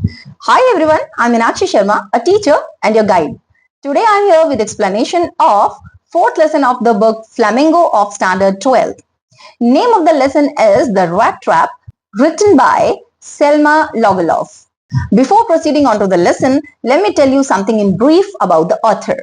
Hi everyone, I'm Meenakshi Sharma, a teacher and your guide. Today I'm here with explanation of fourth lesson of the book Flamingo of Standard 12. Name of the lesson is The Rat Trap, written by Selma Lagerlof. Before proceeding on to the lesson, let me tell you something in brief about the author.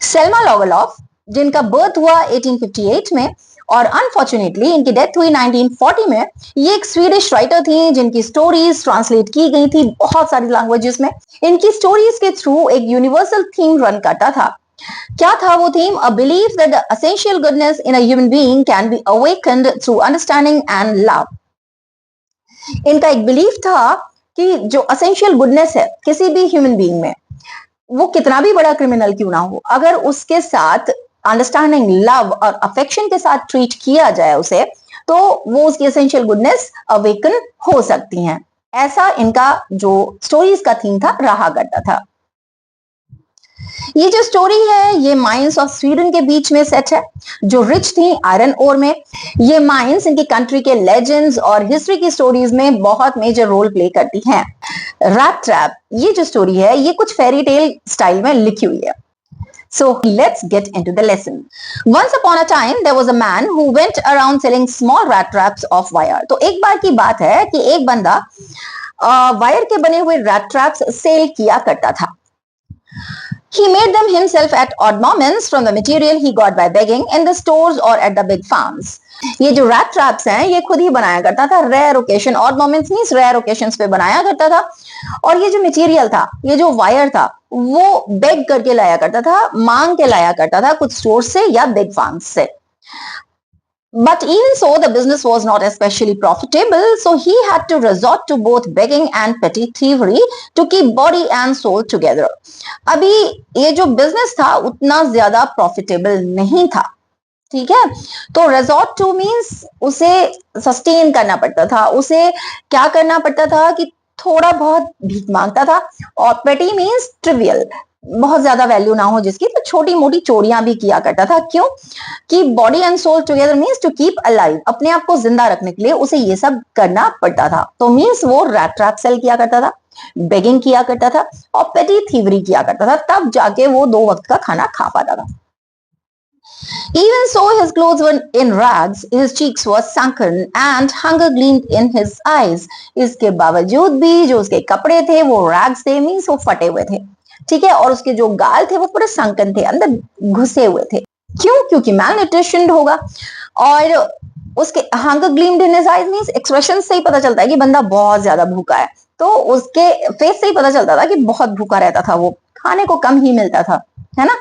Selma Lagerlof, जिनका birth हुआ 1858 में और unfortunately इनकी death हुई 1940 में। ये एक Swedish writer थी जिनकी स्टोरीज ट्रांसलेट की गई थी बहुत सारी लैंग्वेजेस में। इनकी स्टोरीज के थ्रू एक यूनिवर्सल थीम रन करता था। क्या था वो theme? A belief that the essential goodness in a human being can be awakened through understanding and love. इनका एक बिलीफ था कि जो एसेंशियल गुडनेस है किसी भी ह्यूमन बीइंग में, वो कितना भी बड़ा क्रिमिनल क्यों ना हो, अगर उसके साथ अंडरस्टैंडिंग, लव और अफेक्शन के साथ ट्रीट किया जाए उसे, तो वो उसकी एसेंशियल गुडनेस अवेकन हो सकती हैं। ऐसा इनका जो स्टोरीज का थीम था रहा करता था। ये जो स्टोरी है ये माइंस ऑफ स्वीडन के बीच में सेट है, जो रिच थी आयरन ओर में। ये माइंस इनकी कंट्री के लेजेंड्स और हिस्ट्री की स्टोरीज में बहुत मेजर रोल प्ले करती हैं। रैट ट्रैप ये जो स्टोरी है ये कुछ फेरी टेल स्टाइल में लिखी हुई है। So let's get into the lesson. Once upon a time, there was a man who went around selling small rat traps of wire. तो एक बार की बात है कि एक बंदा वायर के बने हुए रैट ट्रैप्स सेल किया करता था। He made them himself at odd moments from the material he got by begging in the stores or at the big farms. ये जो रैट ट्रैप्स हैं ये खुद ही बनाया करता था। Rare occasion, odd moments means rare occasions पे बनाया करता था। और ये जो मटेरियल था, ये जो वायर था, वो बेग करके लाया करता था, मांग के लाया करता था कुछ स्टोर से या बिग फार्म्स से। But even so, the business was not especially profitable, so he had to resort to both begging and petty thievery to keep body and soul together. अभी ये जो बिजनेस था उतना ज्यादा प्रॉफिटेबल नहीं था, ठीक है। तो resort to means उसे सस्टेन करना पड़ता था, उसे क्या करना पड़ता था कि थोड़ा बहुत भीख मांगता था। और पेटी मीन्स ट्रिवियल, बहुत ज्यादा वैल्यू ना हो जिसकी, तो छोटी मोटी चोरियां भी किया करता था। क्यों? कि body and soul together means to keep alive, अपने आप को जिंदा रखने के लिए उसे ये सब करना पड़ता था। तो मीन्स वो रैट ट्रैप सेल किया करता था, बेगिंग किया करता था और पेटी थीवरी किया करता था, तब जाके वो 2 वक्त का खाना खा पाता था। Even so, his clothes were in rags, his cheeks were sunken, and hunger gleamed in his eyes. इसके बावजूद भी जो उसके कपड़े थे वो rags थे, मीन्स वो फटे हुए थे, ठीक है। और उसके जो गाल थे वो पूरे sunken थे, अंदर घुसे हुए थे। क्यों? क्योंकि malnutritioned होगा। और उसके hunger gleamed in his eyes means expression से ही पता चलता है कि बंदा बहुत ज्यादा भूखा है। तो उसके फेस से ही पता चलता था कि बहुत भूखा रहता था, वो खाने को कम ही मिलता था, है ना।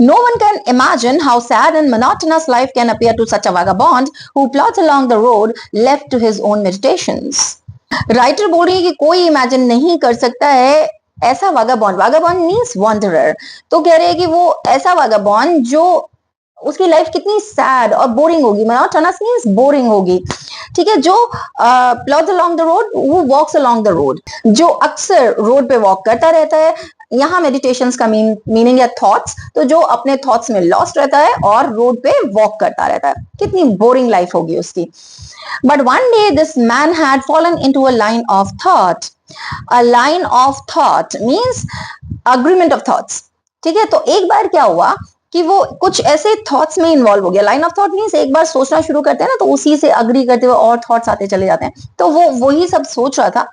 No one can imagine how sad and monotonous life can appear to such a vagabond who plods along the road left to his own meditations. Writer बोल रही है कि कोई इमेजिन नहीं कर सकता है ऐसा वागाबॉन्ड, वागाबॉन्ड मीन्स वॉन्डरर। तो कह रहे हैं कि वो ऐसा वागाबॉन्ड जो उसकी लाइफ कितनी सैड और बोरिंग होगी, मोनोटोनस मीन्स बोरिंग होगी, ठीक है। जो प्लॉड्स अलोंग द रोड, वो वॉक्स अलोंग द रोड, जो अक्सर रोड पे वॉक करता रहता है। यहाँ मेडिटेशंस का मीनिंग है थॉट्स, तो जो अपने थॉट्स में लॉस्ट रहता है और रोड पे वॉक करता रहता है, कितनी बोरिंग लाइफ होगी उसकी। But one day this man had fallen into a line of thought. A line of thought means agreement of thoughts, ठीक है। तो एक बार क्या हुआ कि वो कुछ ऐसे थॉट्स में इन्वॉल्व हो गया। लाइन ऑफ थॉट मींस एक बार सोचना शुरू करते हैं ना, तो उसी से अग्री करते हुए और थॉट्स आते चले जाते हैं। तो वो वही सब सोच रहा था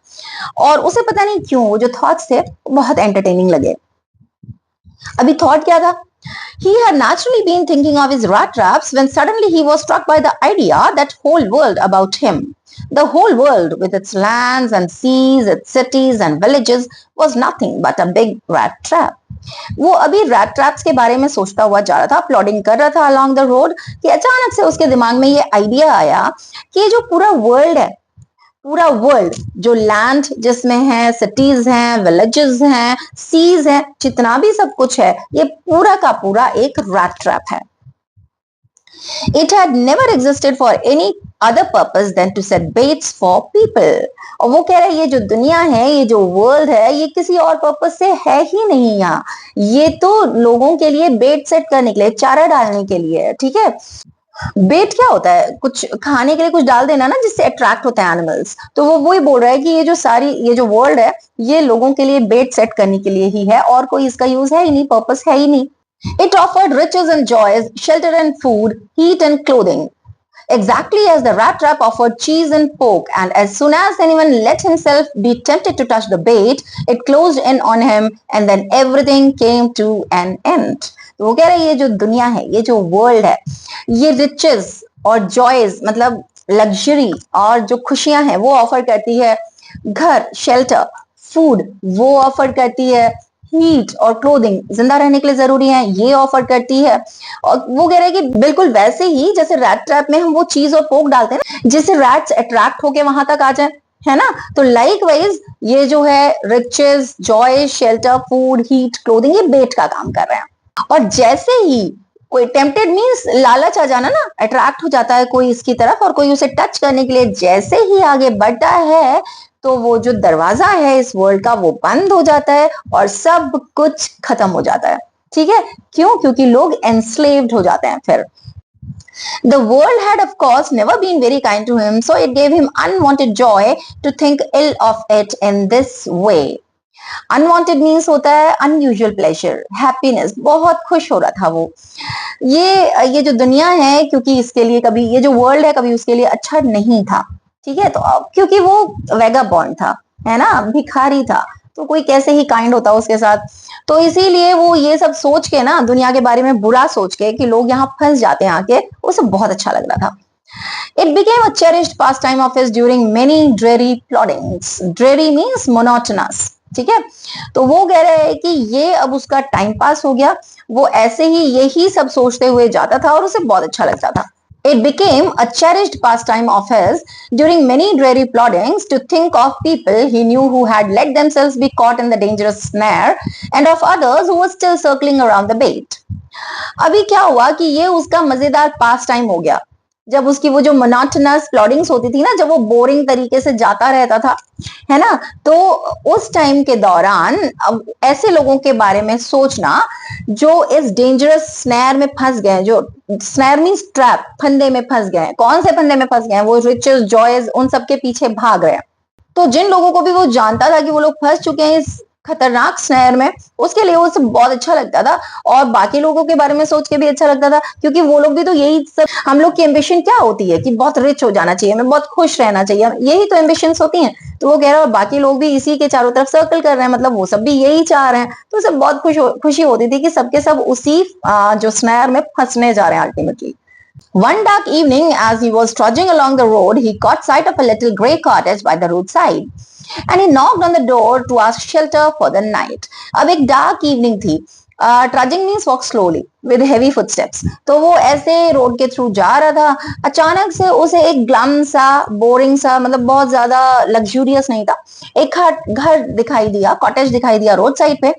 और उसे पता नहीं क्यों वो जो थॉट्स थे बहुत एंटरटेनिंग लगे। अभी थॉट क्या था? He had naturally been thinking of his rat traps when suddenly he was struck by the idea that whole world about him, the whole world with its lands and seas, its cities and villages was nothing but a big rat trap. वो अभी rat traps के बारे में सोचता हुआ जा रहा था, प्लॉडिंग कर रहा था अलोंग द रोड, कि अचानक से उसके दिमाग में ये आइडिया आया कि ये जो पूरा वर्ल्ड है, पूरा वर्ल्ड जो लैंड जिसमें है, सिटीज हैं, विलेजेस हैं, सीज हैं, जितना भी सब कुछ है, ये पूरा का पूरा एक रैट ट्रैप है। It had never existed for any other purpose than to set baits for people. और वो कह रहा है ये जो दुनिया है, ये जो वर्ल्ड है, ये किसी और पर्पज से है ही नहीं यहाँ। ये तो लोगों के लिए बेट सेट करने के लिए, चारा डालने के लिए है, ठीक है। बेट क्या होता है? कुछ खाने के लिए कुछ डाल देना ना, जिससे अट्रैक्ट होते हैं एनिमल्स। तो वो वही बोल रहा है कि ये जो वर्ल्ड है, ये लोगों के लिए बेट सेट करने के लिए ही है, और कोई इसका यूज है ही नहीं, पर्पस है ही नहीं। It offered riches and joys, shelter and food, heat and clothing. Exactly as the rat trap offered cheese and pork, and as soon as anyone let himself be tempted to touch the bait, it closed in on him, and then everything came to an end. तो वो कह रहा है ये जो दुनिया है, ये जो वर्ल्ड है, ये रिचेस और जॉयज मतलब लग्जरी और जो खुशियां हैं वो ऑफर करती है। घर, शेल्टर, फूड वो ऑफर करती है। हीट और क्लोथिंग जिंदा रहने के लिए जरूरी है, ये ऑफर करती है। और वो कह रहे हैं कि बिल्कुल वैसे ही जैसे रैट ट्रैप में हम वो चीज और पोक डालते हैं ना, जिससे रैट्स अट्रैक्ट होके वहां तक आ जाए, है ना। तो लाइक वाइज ये जो है riches, joy, shelter, food, heat, clothing, ये बेट का काम कर रहे हैं। और जैसे ही कोई टेम्पटेड मीन्स लालच आ जाना ना, अट्रैक्ट हो जाता है कोई इसकी तरफ और कोई उसे टच करने के लिए जैसे ही आगे बढ़ता है, तो वो जो दरवाजा है इस वर्ल्ड का वो बंद हो जाता है और सब कुछ खत्म हो जाता है। ठीक है, क्यों? क्योंकि लोग एनस्लेव्ड हो जाते हैं फिर। The world had of course never been very kind to him, so it gave him unwanted joy to think ill of it in this way. Unwanted means होता है अनयूजुअल प्लेजर, हैप्पीनेस, बहुत खुश हो रहा था वो। ये जो दुनिया है, क्योंकि इसके लिए कभी ये जो वर्ल्ड है कभी उसके लिए अच्छा नहीं था। ठीक है, तो क्योंकि वो वेगाबॉन्ड था, है ना, भिखारी था, तो कोई कैसे ही काइंड होता उसके साथ। तो इसीलिए वो ये सब सोच के ना, दुनिया के बारे में बुरा सोच के कि लोग यहाँ फंस जाते हैं आके, उसे बहुत अच्छा लग रहा था। It became a cherished pastime of his during many dreary ploddings. Dreary means monotonous. ठीक है, तो वो कह रहे हैं कि ये अब उसका टाइम पास हो गया, वो ऐसे ही यही सब सोचते हुए जाता था और उसे बहुत अच्छा लगता था। It became a cherished pastime of his during many dreary ploddings to think of people he knew who had let themselves be caught in the dangerous snare and of others who were still circling around the bait. अभी क्या हुआ कि ये उसका मजेदार पास time हो गया। जब उसकी वो जो मोनोटोनस प्लॉडिंग्स होती थी ना, जब वो बोरिंग तरीके से जाता रहता था, है ना, तो उस टाइम के दौरान अब ऐसे लोगों के बारे में सोचना जो इस डेंजरस स्नैर में फंस गए, जो स्नैर मीन्स ट्रैप, फंदे में फंस गए। कौन से फंदे में फंस गए? वो रिचेस, जॉयज, उन सबके पीछे भाग रहे हैं। तो जिन लोगों को भी वो जानता था कि वो लोग फंस चुके हैं इस खतरनाक स्नैर में, उसके लिए वो सब बहुत अच्छा लगता था, और बाकी लोगों के बारे में सोच के भी अच्छा लगता था, क्योंकि वो लोग भी तो यही सब, हम लोग की एम्बिशन क्या होती है कि बहुत रिच हो जाना चाहिए, हमें बहुत खुश रहना चाहिए, यही तो एम्बिशंस होती हैं। तो वो कह रहा है बाकी लोग भी इसी के चारों तरफ सर्कल कर रहे हैं, मतलब वो सब भी यही चाह रहे हैं। तो सब बहुत खुशी होती थी कि सबके सब उसी जो स्नैर में फंसने जा रहे हैं ultimately. One dark evening, as he was trudging along the road, he caught sight of a little grey cottage by the roadside, and he knocked on the door to ask shelter for the night. अब एक dark evening थी। ट्रजिंग means walk slowly with heavy footsteps. तो वो ऐसे road के through जा रहा था, अचानक से उसे एक ग्लम सा, बोरिंग सा, मतलब बहुत ज्यादा लग्जूरियस नहीं था, एक घर दिखाई दिया, कॉटेज दिखाई दिया रोड साइड पे।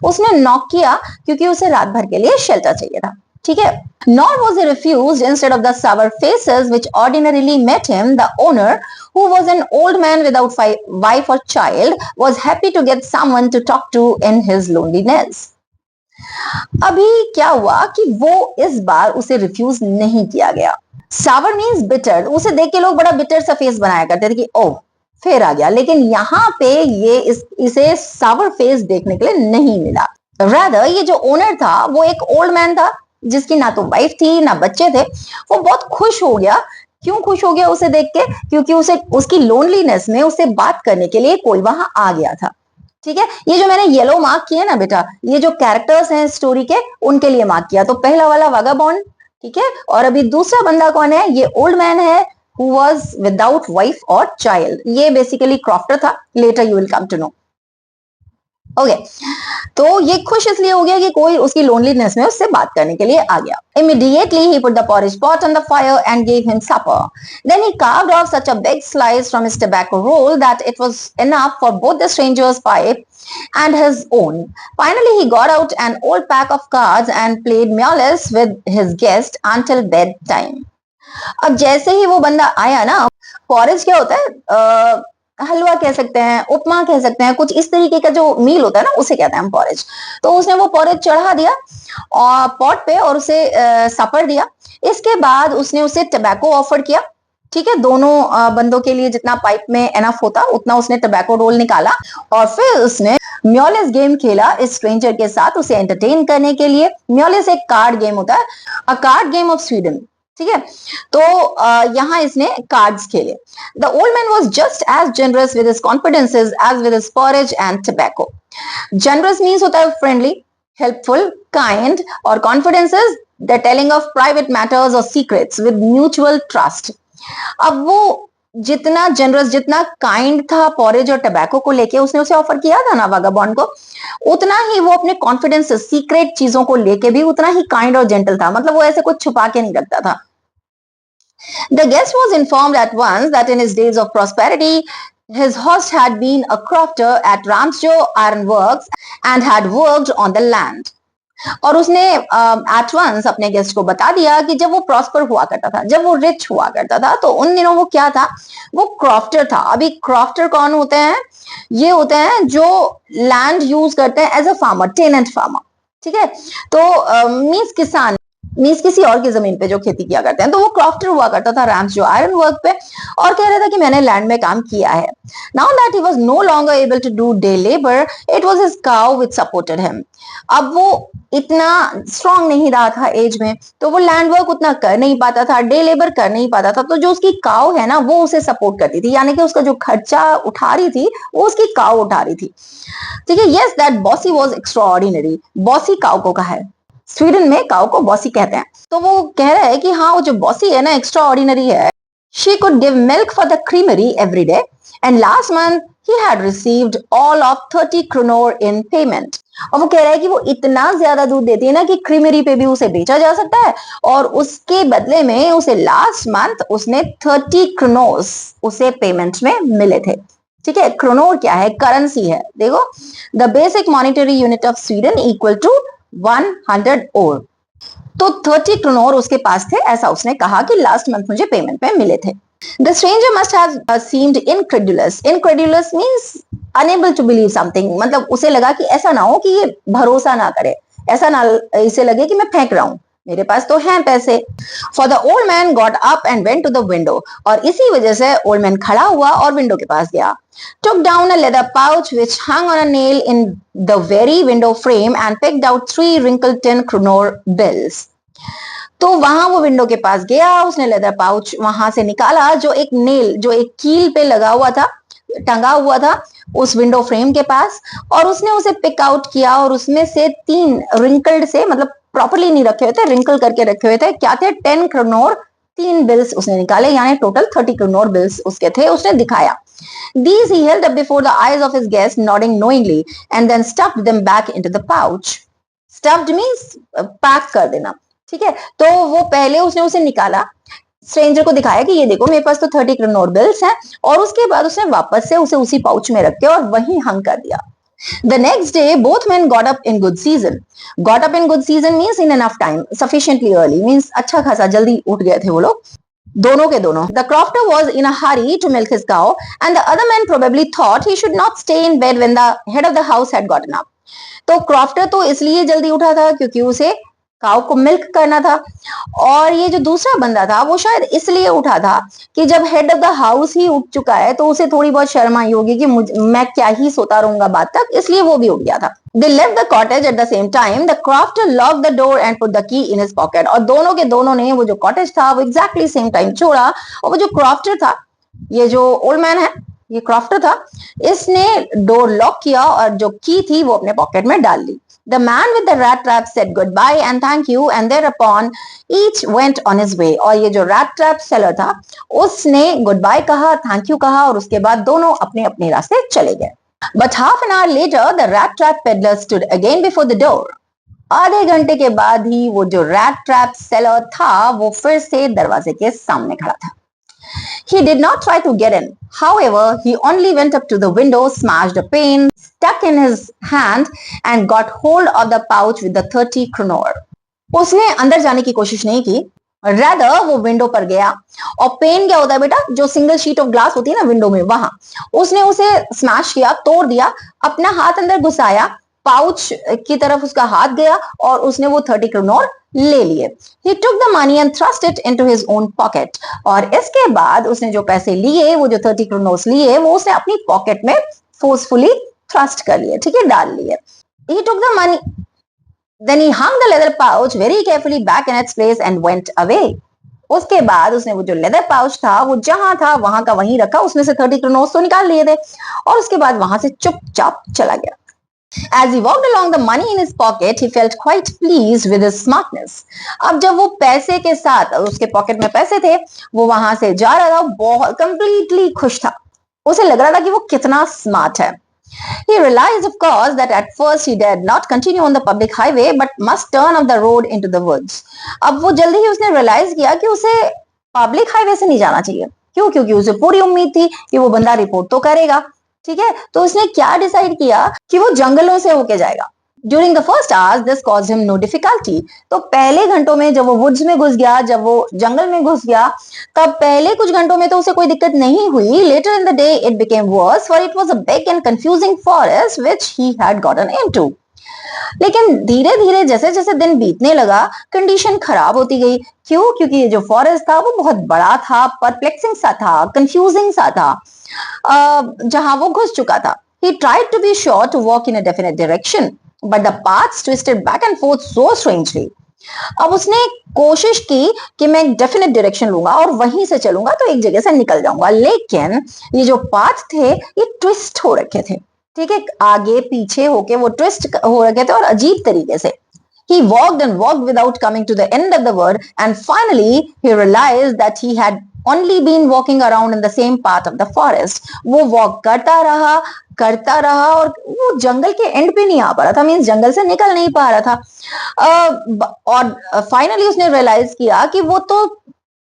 उसने नॉक किया क्योंकि उसे रात भर के लिए शेल्टर चाहिए था। ठीक है, nor was he refused. Instead of the sour faces which ordinarily met him, the owner, who was an old man without wife or child, was happy to get someone to talk to in his loneliness. अभी क्या हुआ कि वो इस बार उसे refuse नहीं किया गया। सावर मीन्स बिटर, उसे देख के लोग बड़ा बिटर सा फेस बनाया करते थे कि ओह फिर आ गया, लेकिन यहाँ पे इसे सावर फेस देखने के लिए नहीं मिला। रादर ये जो ओनर था वो एक ओल्ड मैन था, जिसकी ना तो वाइफ थी ना बच्चे थे। वो बहुत खुश हो गया। क्यों खुश हो गया उसे देख के? क्योंकि उसे उसकी लोनलीनेस में उससे बात करने के लिए कोई वहां आ गया था। ठीक है, ये जो मैंने येलो मार्क किया ना बेटा, ये जो कैरेक्टर्स हैं स्टोरी के, उनके लिए मार्क किया। तो पहला वाला वागाबॉन्ड, ठीक है, और अभी दूसरा बंदा कौन है? ये ओल्ड मैन है हु वाज विदाउट वाइफ और चाइल्ड। ये बेसिकली क्रॉफ्टर था, later you will come to know. Okay, तो ये खुश इसलिए हो गया कि कोई उसकी लोनलीनेस में उससे बात करने के लिए आ गया। Immediately he put the porridge pot on the fire and gave him supper. Then he carved off such a big slice from his tobacco roll that it was enough for both the stranger's pipe and his own. Finally he got out an old pack of cards and played Meaulus with his guest until bedtime. अब जैसे ही वो बंदा आया ना, porridge क्या होता है? हलवा कह सकते हैं, उपमा कह सकते हैं, कुछ इस तरीके का जो मील होता है ना उसे कहते हैं हम पॉरेज। तो उसने वो पॉरेज चढ़ा दिया और पॉट पे और उसे सपर दिया। इसके बाद उसने उसे टबैको ऑफर किया। ठीक है, दोनों बंदों के लिए जितना पाइप में एनफ होता उतना उसने टबैको रोल निकाला और फिर उसने म्योलेस गेम खेला इस स्ट्रेंजर के साथ उसे एंटरटेन करने के लिए। म्योलेस एक कार्ड गेम होता है, a card game of Sweden. ठीक है, तो यहाँ इसने कार्ड्स खेले। The old man was just as generous with his confidences as with his porridge and tobacco. Generous means होता है फ्रेंडली, हेल्पफुल, काइंड, और confidences the telling of private matters और सीक्रेट्स विद म्यूचुअल ट्रस्ट। अब वो जितना generous, जितना kind था porridge और टबैको को लेके उसने उसे ऑफर किया था ना वागाबॉन्ड को, उतना ही वो अपने कॉन्फिडेंस, सीक्रेट चीजों को लेके भी उतना ही काइंड और जेंटल था। मतलब वो ऐसे कुछ छुपा के नहीं रखता था। The guest was informed at once that in his days of prosperity, his host had been a crofter at Ramsjo Ironworks and had worked on the land. और उसने एट वंस अपने गेस्ट को बता दिया कि जब वो प्रॉस्पर हुआ करता था, जब वो रिच हुआ करता था, तो उन दिनों वो क्या था, वो क्रॉफ्टर था। अभी क्रॉफ्टर कौन होते हैं? ये होते हैं जो लैंड यूज करते हैं as a farmer, tenant farmer. ठीक है, तो मीन्स किसान, मीन्स किसी और की जमीन पे जो खेती किया करते हैं। तो वो क्रॉफ्टर हुआ करता था रैम्स जो आयरन वर्क पे, और कह रहा था कि मैंने लैंड में काम किया है। Now that he was no longer able to do day labour, it was his cow which supported him. अब वो इतना स्ट्रांग नहीं रहा था एज में, तो वो लैंड वर्क उतना कर नहीं पाता था, डे लेबर कर नहीं पाता था। तो जो उसकी काउ है ना वो उसे सपोर्ट करती थी, यानी कि उसका जो खर्चा उठा रही थी वो उसकी काउ उठा रही थी। ठीक है, yes that bossy was extraordinary. Bossy cow को कहा है, स्वीडन में काउ को बॉसी कहते हैं। तो वो कह रहा है कि हाँ वो जो बॉसी है ना एक्स्ट्रा ऑर्डिनरी है। She could give milk for the creamery every day and last month he had received all of 30 kronor in payment. और वो कह रहा है कि वो इतना ज्यादा दूध देती है ना कि क्रीमरी पे भी उसे बेचा जा सकता है, और उसके बदले में उसे लास्ट मंथ उसने 30 क्रोनोर्स उसे पेमेंट में मिले थे। ठीक है, क्रोनोर क्या है? करेंसी है। देखो, the basic monetary unit of Sweden equal to 100 ore. तो 30 क्रोनोर उसके पास थे, ऐसा उसने कहा कि लास्ट मंथ मुझे पेमेंट में मिले थे। The stranger must have seemed incredulous. Incredulous means unable to believe something. मतलब उसे लगा कि ऐसा ना हो कि ये भरोसा ना करे, ऐसा ना इसे लगे कि मैं फेंक रहा हूं, मेरे पास तो हैं पैसे। For the old man got up and went to the window. और इसी वजह से ओल्ड मैन खड़ा हुआ और विंडो के पास गया। Took down a leather pouch which hung on a nail in the very window frame and picked out 3 wrinkled 10 kronor bills. तो वहां वो विंडो के पास गया, उसने लेदर पाउच वहां से निकाला जो एक नेल, जो एक कील पे लगा हुआ था, टंगा हुआ था उस विंडो फ्रेम के पास, और उसने उसे पिक आउट किया और उसमें से 3 रिंकल्ड से, मतलब प्रॉपर्ली नहीं रखे हुए थे, रिंकल करके रखे हुए थे, क्या थे? 10 क्रोनोर, 3 बिल्स उसने निकाले, यानी टोटल 30 क्रोनोर बिल्स उसके थे, उसने दिखाया। These he held up before the eyes of his guest, nodding knowingly, and then stuffed them back into the pouch. Stuffed means pack कर देना। ठीक है, तो वो पहले उसने उसे निकाला, स्ट्रेंजर को दिखाया कि ये देखो मेरे पास तो 30 क्रोनोर बिल्स हैं, और उसके बाद उसने वापस से उसे उसी पाउच में रख के और वहीं हंग कर दिया। The next day, both men got up in good season. Got up in good season means in enough time, sufficiently early means अच्छा खासा जल्दी उठ गए थे वो लोग, दोनों के दोनों। The crofter was in a hurry to milk his cow, and the other man probably thought he should not stay in bed when the head of the house had gotten up. तो crofter तो इसलिए जल्दी उठा था क्योंकि उसे काऊ को milk करना था, और ये जो दूसरा बंदा था वो शायद इसलिए उठा था कि जब हेड ऑफ द हाउस ही उठ चुका है तो उसे थोड़ी बहुत शर्म आई होगी कि मैं क्या ही सोता रहूंगा बाद तक, इसलिए वो भी उठ गया था। They left the cottage at the same time. The crofter locked the door and put the key in his pocket. और दोनों के दोनों ने वो जो कॉटेज था वो एग्जैक्टली सेम टाइम छोड़ा, और वो जो क्रॉफ्टर था, ये जो ओल्ड मैन है, ये क्रॉफ्टर था, इसने डोर लॉक किया और जो की थी वो अपने पॉकेट में डाल ली। The man with the rat trap said goodbye and thank you, and thereupon each went on his way. और ये जो rat trap seller था उसने goodbye कहा, thank you कहा, और उसके बाद दोनों अपने अपने रास्ते चले गए। But half an hour later, the rat trap peddler stood again before the door. आधे घंटे के बाद ही वो जो rat trap seller था वो फिर से दरवाजे के सामने खड़ा था। He did not try to get in. However, he only went up to the window, smashed a pane, stuck in his hand, and got hold of the pouch with the 30 kronor. उसने अंदर जाने की कोशिश नहीं की, rather वो window पर गया, और पेन क्या होता है बेटा, जो सिंगल शीट ऑफ ग्लास होती है ना विंडो में, वहां उसने उसे स्मैश किया, तोड़ दिया, अपना हाथ अंदर घुसाया, पाउच की तरफ उसका हाथ गया और उसने वो 30 क्रोनोर ले लिए। He took the money and thrust it into his own pocket. और इसके बाद उसने जो पैसे लिए, वो जो 30 क्रोनोर्स लिए, वो उसने अपनी पॉकेट में फोर्सफुली थ्रस्ट कर लिए, ठीक है, डाल लिए। He took the money, then he hung the leather pouch very carefully back in its place and went away. उसके बाद उसने वो जो लेदर पाउच था वो जहां था वहां का वहीं रखा, उसमें से 30 क्रोनोर्स तो निकाल लिए थे, और उसके बाद वहां से चुपचाप चला गया। As he walked along, the money in his pocket, he felt quite pleased with his smartness. अब जब वो पैसे के साथ, उसके पॉकेट में पैसे थे, वो वहां से जा रहा था, बहुत कंप्लीटली खुश था, उसे लग रहा था कि वो कितना स्मार्ट है। He realized, of course, that at first he dared not continue on the public highway, but must turn off the road into the woods. अब वो जल्दी ही उसने रियलाइज किया कि उसे पब्लिक हाईवे से नहीं जाना चाहिए। क्यों? क्योंकि उसे पूरी उम्मीद थी कि वो बंदा रिपोर्ट तो करेगा, ठीक है। तो उसने क्या डिसाइड किया कि वो जंगलों से होके जाएगा। During the first hours, this caused him no difficulty. तो पहले घंटों में जब वो वुड्स में घुस गया, जब वो जंगल में घुस गया, तब पहले कुछ घंटों में तो उसे कोई दिक्कत नहीं हुई। Later in the day, it became worse, for it was a big and confusing forest which he had gotten into. लेकिन धीरे धीरे जैसे जैसे दिन बीतने लगा, कंडीशन खराब होती गई। क्यों? क्योंकि ये जो फॉरेस्ट था वो बहुत बड़ा था, परप्लेक्सिंग सा था, कंफ्यूजिंग सा था, जहां वो घुस चुका था। He tried to be sure to walk in a definite direction, but the paths twisted back and forth so strangely. अब उसने कोशिश की कि मैं एक डेफिनेट डायरेक्शन लूंगा और वहीं से चलूंगा तो एक जगह से निकल जाऊंगा, लेकिन ये जो पाथ थे ये ट्विस्ट हो रखे थे, ठीक है, आगे पीछे होके वो ट्विस्ट हो रखे थे और अजीब तरीके से। He walked and walked without coming to the end of the word, and finally he realized that he had only been walking around in the same part of the forest. वो walk करता रहा और वो जंगल के and पे नहीं आ पा रहा था, मीन्स जंगल से निकल नहीं पा रहा था। और फाइनली उसने रियलाइज किया कि वो तो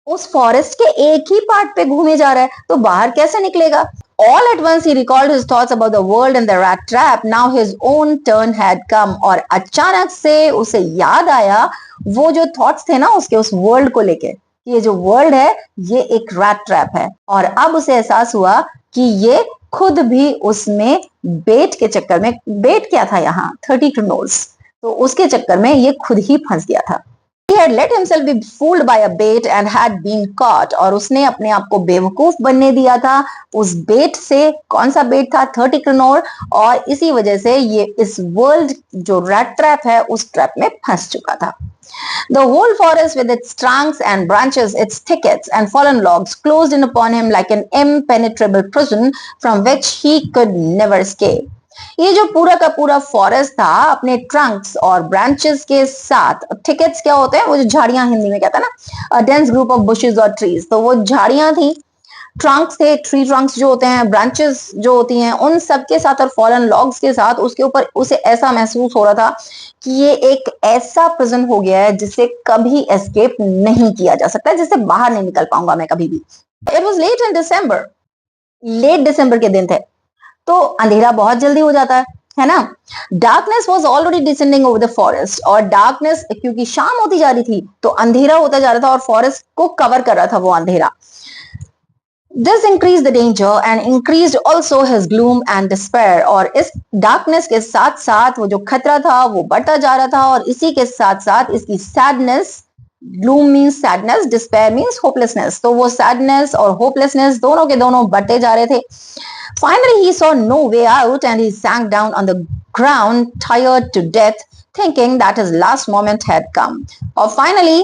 उस फॉरेस्ट के एक ही पार्ट पे घूमे जा रहा है, तो बाहर कैसे निकलेगा। All at once he recalled his thoughts about the world and the rat trap. Now his own turn had come. और अचानक से उसे याद आया वो जो थॉट्स थे ना उसके उस वर्ल्ड को लेके, ये जो वर्ल्ड है ये एक रैट ट्रैप है, और अब उसे एहसास हुआ कि ये खुद भी उसमें बेट के चक्कर में, बेट क्या था यहाँ 30 क्रोनोर्स, तो उसके चक्कर में ये खुद ही फंस गया था। He had let himself be fooled by a bait and had been caught. और उसने अपने आप को बेवकूफ बनने दिया था उस बेट से। कौन सा बेट था? 30 क्रोनोर। और इसी वजह से ये इस वर्ल्ड जो रैट ट्रैप है उस ट्रैप में फंस चुका था। The whole forest with its trunks and branches, its thickets and fallen logs closed in upon him like an impenetrable prison from which he could never escape. ये जो पूरा का पूरा फॉरेस्ट था अपने ट्रंक्स और ब्रांचेस के साथ, थिकेट्स क्या होते हैं? वो जो झाड़ियां हिंदी में कहता है ना, डेंस ग्रुप ऑफ बुशेस और ट्रीज, तो वो झाड़ियां थी, ट्रंक्स थे, ट्री ट्रंक्स जो होते हैं, ब्रांचेस जो होती हैं, उन सब के साथ और फॉलन लॉग्स के साथ उसके ऊपर उसे ऐसा महसूस हो रहा था कि ये एक ऐसा प्रिजन हो गया है जिससे कभी एस्केप नहीं किया जा सकता, जिससे बाहर नहीं निकल पाऊंगा मैं कभी भी। It was late in December, late दिसंबर के दिन थे, तो अंधेरा बहुत जल्दी हो जाता है ना। Darkness was already descending over the forest, और डार्कनेस क्योंकि शाम होती जा रही थी तो अंधेरा होता जा रहा था और फॉरेस्ट को कवर कर रहा था वो अंधेरा। This increased the danger and increased also his gloom and despair. और इस डार्कनेस के साथ साथ वो जो खतरा था वो बढ़ता जा रहा था, और इसी के साथ साथ इसकी sadness, gloom means sadness, despair means hopelessness, तो वो sadness और hopelessness दोनों के दोनों बढ़ते जा रहे थे। Finally he saw no way out and he sank down on the ground tired to death, thinking that his last moment had come. और finally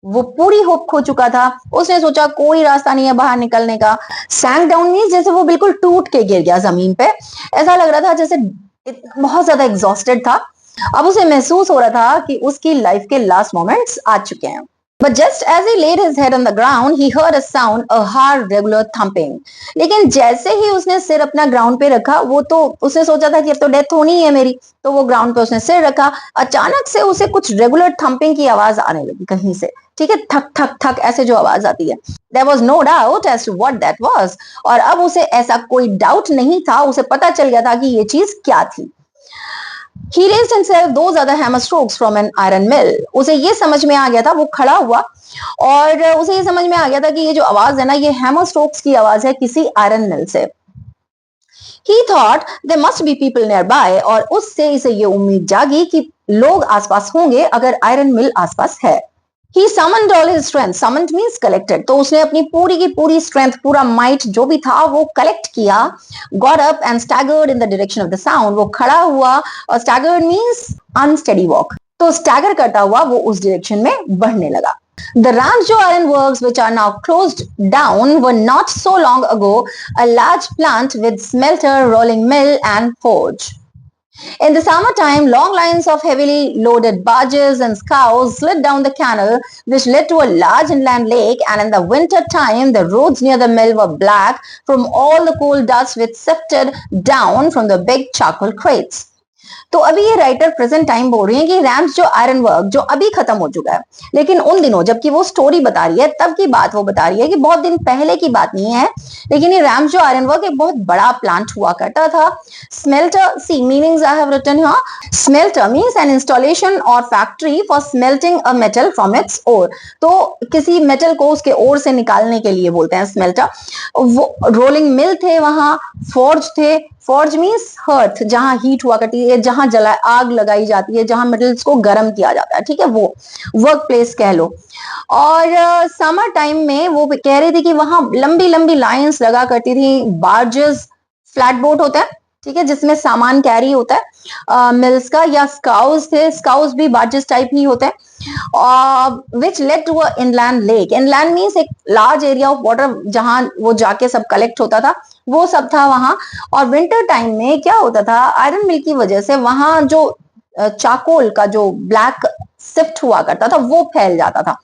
वो पूरी होप खो चुका था, उसने सोचा कोई रास्ता नहीं है बाहर निकलने का। सैंक डाउन मींस जैसे वो बिल्कुल टूट के गिर गया जमीन पे, ऐसा लग रहा था जैसे बहुत ज्यादा एग्जॉस्टेड था। अब उसे महसूस हो रहा था कि उसकी लाइफ के लास्ट मोमेंट्स आ चुके हैं। But just as he laid his head on the ground, he heard a sound, a hard, regular thumping. लेकिन जैसे ही उसने सिर अपना ग्राउंड पे रखा, वो तो उसने सोचा था कि अब तो डेथ होनी है मेरी, तो वो ग्राउंड पे उसने सिर रखा। अचानक से उसे कुछ रेगुलर थम्पिंग की आवाज आने लगी कहीं से, ठीक है, थक थक थक ऐसे जो आवाज आती है। There was no doubt as to what that was. और अब उसे ऐसा कोई डाउट नहीं था, उसे पता चल गया था कि ये चीज क्या थी। He raised himself, those are the hammer strokes from an iron mill. उसे ये समझ में आ गया था, वो खड़ा हुआ और उसे ये समझ में आ गया था कि ये जो आवाज है ना, ये हैमर स्ट्रोक्स की आवाज है किसी आयरन मिल से. He thought there must be people nearby, और उससे इसे ये उम्मीद जागी कि लोग आसपास होंगे अगर आयरन मिल आसपास है. He summoned all his strength. Summoned means collected. तो उसने अपनी पूरी की पूरी strength, पूरा might जो भी था वो collect किया. Got up and staggered in the direction of the sound. वो खड़ा हुआ और staggered means unsteady walk. तो stagger करता हुआ वो उस direction में बढ़ने लगा. The Ramsjo Iron Works, which are now closed down, were not so long ago a large plant with smelter, rolling mill, and forge. In the summertime, long lines of heavily loaded barges and scows slid down the canal, which led to a large inland lake, and in the winter time, the roads near the mill were black from all the coal dust which sifted down from the big charcoal crates. तो अभी ये writer present time बोल रही है कि rams जो iron work जो अभी खत्म हो चुका है, लेकिन उन दिनों जबकि वो स्टोरी बता रही है तब की बात वो बता रही है कि बहुत दिन पहले की बात नहीं है, लेकिन ये रैम्स जो आयरन वर्क एक बहुत बड़ा प्लांट हुआ करता था. Smelter, see meanings I have written here. Smelter means an installation और factory for smelting a metal from its ore. तो किसी मेटल को उसके ओर से निकालने के लिए बोलते हैं स्मेल्टर. वो रोलिंग मिल थे वहां, फोर्ज थे. फोर्ज मीन्स हर्थ, जहां हीट हुआ करती है, जहां जला आग लगाई जाती है, जहां मेटल्स को गर्म किया जाता है, ठीक है, वो वर्क प्लेस कह लो. और समर टाइम में वो कह रही थी कि वहां लंबी लंबी लाइंस लगा करती थी. बार्जेस, फ्लैट बोट होता है, ठीक है, जिसमें सामान कैरी होता है मिल्स का, या स्काउस थे. स्काउस भी बार्जेस टाइप ही होते हैं. Which led to a inland lake. Inland means एक लार्ज एरिया ऑफ वाटर जहां वो जाके सब कलेक्ट होता था, वो सब था वहां. और विंटर टाइम में क्या होता था, आयरन मिल की वजह से वहां जो चाकोल का जो ब्लैक सिफ्ट हुआ करता था वो फैल जाता था.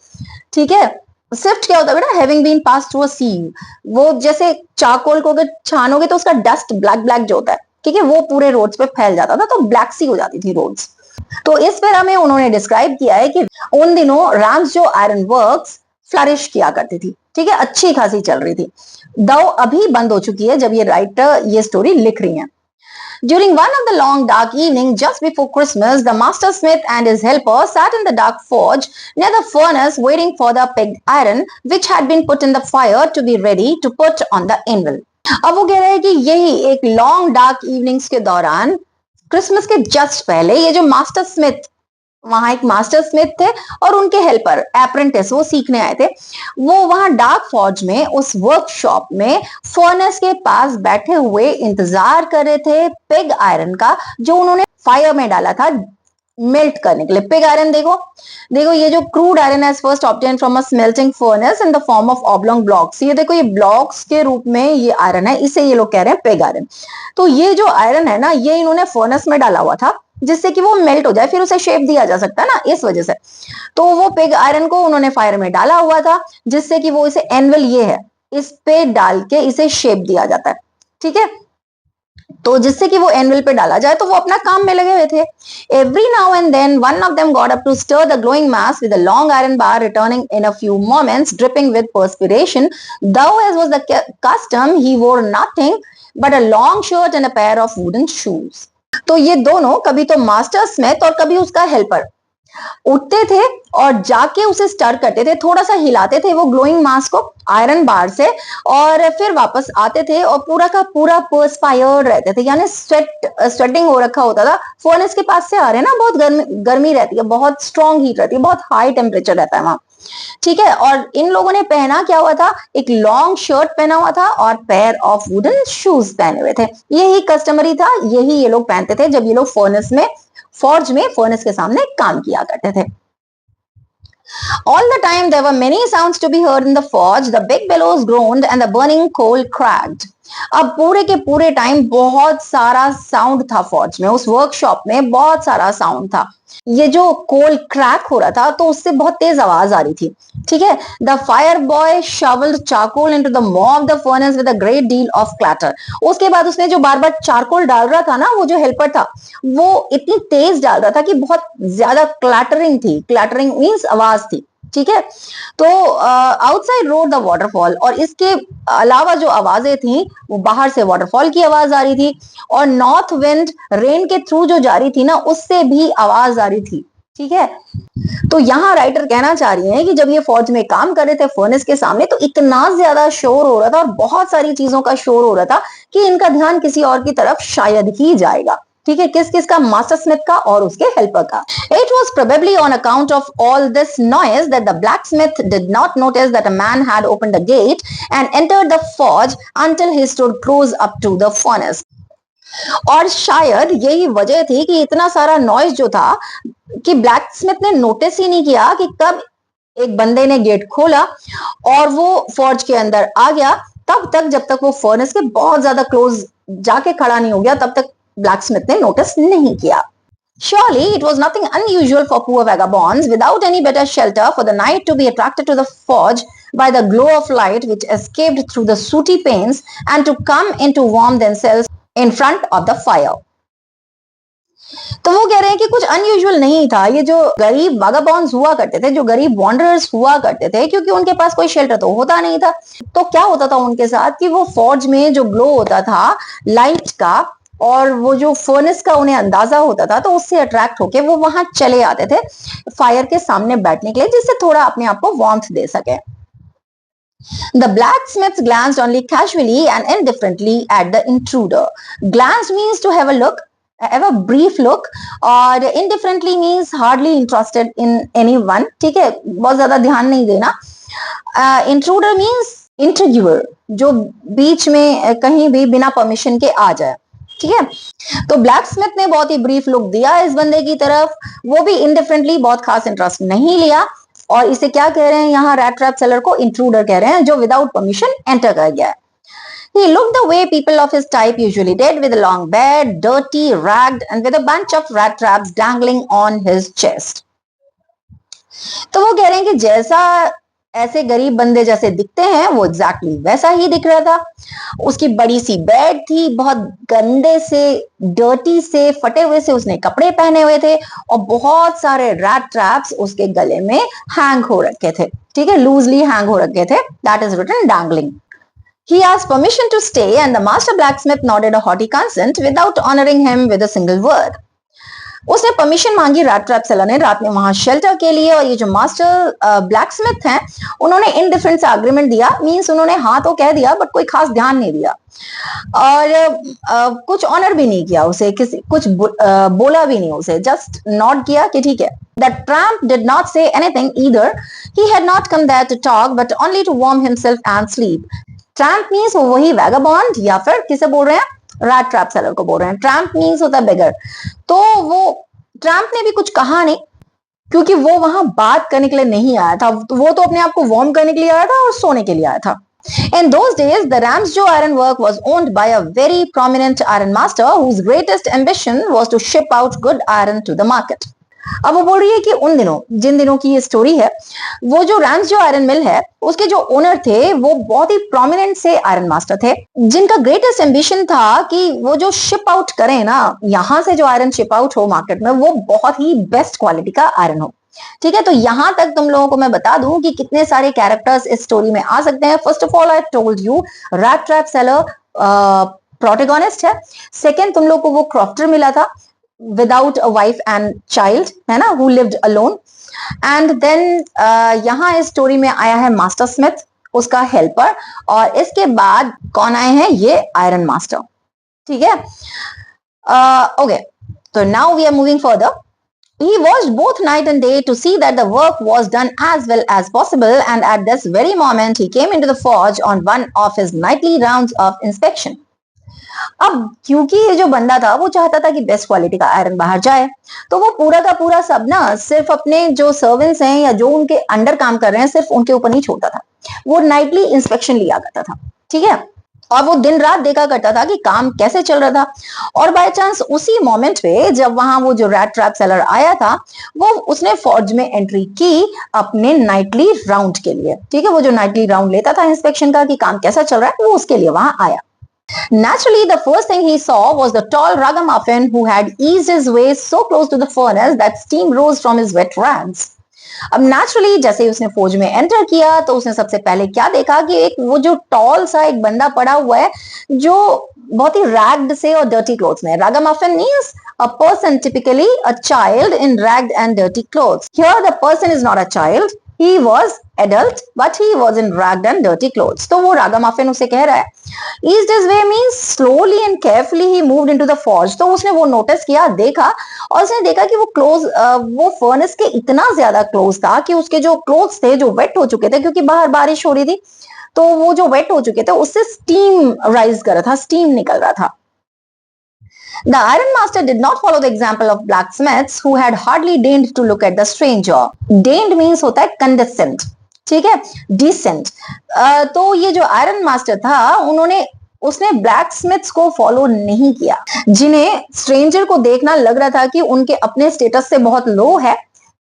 ठीक है, सिफ्ट क्या होता है बेटा, having been pass through a sieve. वो जैसे चाकोल को अगर छानोगे तो उसका डस्ट ब्लैक ब्लैक जो होता है, ठीक है, वो पूरे रोड्स पे फैल जाता था, तो ब्लैक सी हो जाती थी रोड्स. तो इस पेरा में उन्होंने डिस्क्राइब किया है कि उन दिनों रैम्स जो आयरन वर्क्स फ्लरिश किया करती थी, ठीक है, अच्छी खासी चल रही थी. दो अभी बंद हो चुकी है जब ये राइटर ये स्टोरी लिख रही हैं. During one of the long dark evenings just before Christmas, the master smith and his helper sat in the dark forge near the furnace waiting for the pigged iron which had been put in the fire to be ready to put on the anvil. अब वो कह रहे हैं कि यही एक long dark evenings के दौरान, क्रिसमस के जस्ट पहले, ये जो मास्टर स्मिथ, वहां एक मास्टर स्मिथ थे और उनके हेल्पर अप्रेंटिस वो सीखने आए थे, वो वहां डार्क फॉर्ज में उस वर्कशॉप में फर्नेस के पास बैठे हुए इंतजार कर रहे थे पिग आयरन का, जो उन्होंने फायर में डाला था मेल्ट करने के लिए. पिग आयरन देखो, देखो ये जो क्रूड आयरन है first obtain from a smelting furnace in the form of oblong blocks. ये देखो, ये ब्लॉक्स के रूप में ये आयरन है, इसे ये लोग कह रहे हैं पिग आयरन. तो ये जो आयरन है ना, ये इन्होंने फर्नेस में डाला हुआ था जिससे कि वो मेल्ट हो जाए, फिर उसे शेप दिया जा सकता है ना, इस वजह से. तो वो पिग आयरन को उन्होंने फायर में डाला हुआ था जिससे कि वो इसे एनवल, ये है, इस पे डाल के इसे शेप दिया जाता है, ठीक है. तो जिससे कि वो एनवल पे डाला जाए, तो वो अपना काम में लगे हुए थे. Every now and then one of them got up to stir the glowing mass with a long iron bar, returning in a few moments dripping with perspiration. Though as was the custom, he wore nothing but a long shirt and a pair of wooden shoes. तो ये दोनों, कभी तो master Smith और कभी उसका helper, उठते थे और जाके उसे स्टर करते थे, थोड़ा सा हिलाते थे वो ग्लोइंग मास को आयरन बार से, और फिर वापस आते थे और पूरा का पूरा पर्सपायर्ड रहते थे, यानी स्वेटिंग हो रखा होता था. फर्नेस के पास से आ रहे हैं ना, बहुत गर्मी रहती है, बहुत स्ट्रॉन्ग हीट रहती है, बहुत हाई टेम्परेचर रहता है वहां, ठीक है. और इन लोगों ने पहना क्या हुआ था, एक लॉन्ग शर्ट पहना हुआ था और पेयर ऑफ वुडन शूज पहने हुए थे. यही कस्टमरी था, यही ये लोग पहनते थे जब ये लोग फर्नेस में, फॉर्ज में, फर्नेस के सामने काम किया करते थे. All the time there were many sounds to be heard in the forge. The big bellows groaned and the burning coal cracked. अब पूरे के पूरे टाइम बहुत सारा साउंड था फॉर्ज में, उस वर्कशॉप में बहुत सारा साउंड था. ये जो कोल क्रैक हो रहा था तो उससे बहुत तेज आवाज आ रही थी, ठीक है. The fire boy shovelled charcoal into the maw of the furnace with a great deal of clatter. उसके बाद उसने जो बार बार चारकोल डाल रहा था ना, वो जो हेल्पर था वो इतनी तेज डाल रहा था कि बहुत ज्यादा क्लैटरिंग थी. क्लैटरिंग मींस आवाज थी, ठीक है। तो आउटसाइड रोड द वाटरफॉल, और इसके अलावा जो आवाजें थी वो बाहर से वाटरफॉल की आवाज आ रही थी, और नॉर्थ विंड रेन के थ्रू जो जा रही थी ना उससे भी आवाज आ रही थी, ठीक है। तो यहाँ राइटर कहना चाह रही हैं कि जब ये फौज में काम कर रहे थे फर्नेस के सामने तो इतना ज्यादा शोर हो रहा था और बहुत सारी चीजों का शोर हो रहा था कि इनका ध्यान किसी और की तरफ शायद ही जाएगा, ठीक है। किस किस का? मास्टर स्मिथ का और उसके हेल्पर का। It was probably on account of all this noise that the blacksmith did not notice that a man had opened the gate and entered the forge until he stood close up to the furnace. और शायद यही वजह थी कि इतना सारा noise जो था कि ब्लैक स्मिथ ने नोटिस ही नहीं किया कि कब एक बंदे ने गेट खोला और वो फॉर्ज के अंदर आ गया, तब तक जब तक वो फर्नेस के बहुत ज्यादा क्लोज जाके खड़ा नहीं हो गया तब तक ब्लैक स्मिथ ने नोटिस नहीं किया। Surely it was nothing unusual for poor vagabonds without any better shelter for the night to be attracted to the forge by the glow of light which escaped through the sooty panes and to come in to warm themselves in front of the fire. तो वो कह रहे हैं कि कुछ unusual नहीं था, ये जो गरीब वागाबॉन्ड्स हुआ करते थे, जो गरीब वॉन्डरर्स हुआ करते थे, क्योंकि उनके पास कोई शेल्टर तो होता नहीं था, तो क्या होता था उनके साथ कि वो फॉर्ज में जो ग्लो होता था लाइट का और वो जो फर्नेस का उन्हें अंदाजा होता था तो उससे अट्रैक्ट होके वो वहां चले आते थे फायर के सामने बैठने के लिए, जिससे थोड़ा अपने आप को वार्मथ दे सके। The blacksmith glanced only casually and indifferently at the intruder. Glance means to have a look, have a brief look, और indifferently means hardly interested in anyone, ठीक है, बहुत ज्यादा ध्यान नहीं देना। Intruder means interviewer, जो बीच में कहीं भी बिना परमिशन के आ जाए, ठीक है। तो ब्लैक स्मिथ ने बहुत ही ब्रीफ लुक दिया इस बंदे की तरफ, वो भी इंडिफरेंटली, बहुत खास इंटरेस्ट नहीं लिया, और इसे क्या कह रहे हैं यहाँ रैट ट्रैप सेलर को? इंट्रूडर कह रहे हैं, जो विदाउट परमिशन एंटर कर गया है। He looked the way people of his type usually did, with a long beard, dirty, ragged, and with a bunch of rat traps dangling on his chest. तो वो कह रहे हैं कि जैसा ऐसे गरीब बंदे जैसे दिखते हैं वो एग्जैक्टली वैसा ही दिख रहा था। उसकी बड़ी सी बेड थी, बहुत गंदे से, डर्टी से, फटे हुए से उसने कपड़े पहने हुए थे, और बहुत सारे रैट ट्रैप्स उसके गले में हैंग हो रखे थे, ठीक है, लूजली हैंग हो रखे थे। That is written dangling. He asked permission to stay and the master blacksmith nodded a hearty consent without honoring him with a single word. उसने परमिशन मांगी रैट ट्रैप सेलर ने रात में वहां शेल्टर के लिए, और ये जो मास्टर ब्लैक स्मिथ हैं उन्होंने इनडिफरेंट से एग्रीमेंट दिया, मींस उन्होंने हाँ तो कह दिया बट कोई खास ध्यान नहीं दिया, और कुछ ऑनर भी नहीं किया उसे, किसी कुछ बोला भी नहीं उसे, जस्ट नॉट किया कि ठीक है। That tramp did not say anything either. He had not come there to talk but only to warm himself and sleep. Tramp means वो वही वैगाबॉन्ड, या फिर किसे बोल रहे हैं? रैट ट्रैप सेलर को बोल रहे हैं। ट्रैम्प मीन्स होता है बेगर। तो वो ट्रैम्प ने भी कुछ कहा नहीं, क्योंकि वो वहां बात करने के लिए नहीं आया था, वो तो अपने आप को वार्म करने के लिए आया था और सोने के लिए आया था। In those days, the Ramsjo Iron Work was owned by a very prominent iron master whose greatest ambition was to ship out good iron to the market. अब वो बोल रही है कि उन दिनों, जिन दिनों की ये स्टोरी है, वो जो रैम्सजो आयरन मिल है उसके जो ओनर थे वो बहुत ही प्रोमिनेंट से आयरन मास्टर थे, जिनका ग्रेटेस्ट एम्बिशन था कि वो जो शिप आउट करें ना, यहाँ से जो आयरन शिप आउट हो मार्केट में, वो बहुत ही बेस्ट क्वालिटी का आयरन हो, ठीक है। तो यहां तक तुम लोगों को मैं बता दूं कि कितने सारे कैरेक्टर्स इस स्टोरी में आ सकते हैं। First of all I told you rat trap seller protagonist है। सेकंड, तुम लोग को वो क्रॉफ्टर मिला था without a wife and child, है ना, who lived alone. And then यहाँ इस स्टोरी में आया है मास्टर स्मिथ, उसका हेल्पर, और इसके बाद कौन आए हैं? ये आयरन मास्टर, ठीक है। ओके, तो now we are moving further. He watched both night and day to see that the work was done as well as possible, and at this very moment he came into the forge on one of his nightly rounds of inspection. अब क्योंकि ये जो बंदा था वो चाहता था कि बेस्ट क्वालिटी का आयरन बाहर जाए, तो वो पूरा का पूरा सब ना सिर्फ अपने जो सर्वेंट्स हैं या जो उनके अंडर काम कर रहे हैं सिर्फ उनके ऊपर नहीं छोड़ता था, वो नाइटली इंस्पेक्शन लिया करता था, ठीक है, और वो दिन रात देखा करता था कि काम कैसे चल रहा था। और बाय चांस उसी मोमेंट पे जब वहां वो जो रैट ट्रैप सेलर आया था, वो उसने फॉर्ज में एंट्री की अपने नाइटली राउंड के लिए, ठीक है, वो जो नाइटली राउंड लेता था इंस्पेक्शन का कि काम कैसा चल रहा है, वो उसके लिए वहां आया। Naturally, the first thing he saw was the tall ragamuffin who had eased his way so close to the furnace that steam rose from his wet rags. अब नेचुरली जैसे ही उसने फौज में एंटर किया तो उसने सबसे पहले क्या देखा कि एक वो जो टॉल सा एक बंदा पड़ा हुआ है जो बहुत ही रैग्ड से और डर्टी क्लोथ्स में। रागामाफिन means a person, typically a child, in ragged and dirty clothes. Here the person is not a child, he was adult but he was in ragged and dirty clothes. तो वो रागामाफिन उसे कह रहा है eased his way means slowly and carefully he moved into the forge. तो उसने वो notice किया, देखा, और उसने देखा कि वो वो फर्नेस के इतना ज्यादा क्लोज था कि उसके जो क्लोथ्स थे जो वेट हो चुके थे, क्योंकि बाहर बारिश हो रही थी, तो वो जो वेट हो चुके थे उससे स्टीम राइज कर रहा था, स्टीम निकल रहा था। The iron master did not follow the example of blacksmiths who had hardly deigned to look at the stranger. Deigned means होता है condescend, ठीक है, decent। तो ये जो आयरन मास्टर था उसने ब्लैक स्मिथ्स को फॉलो नहीं किया, जिन्हें स्ट्रेंजर को देखना लग रहा था कि उनके अपने स्टेटस से बहुत लो है,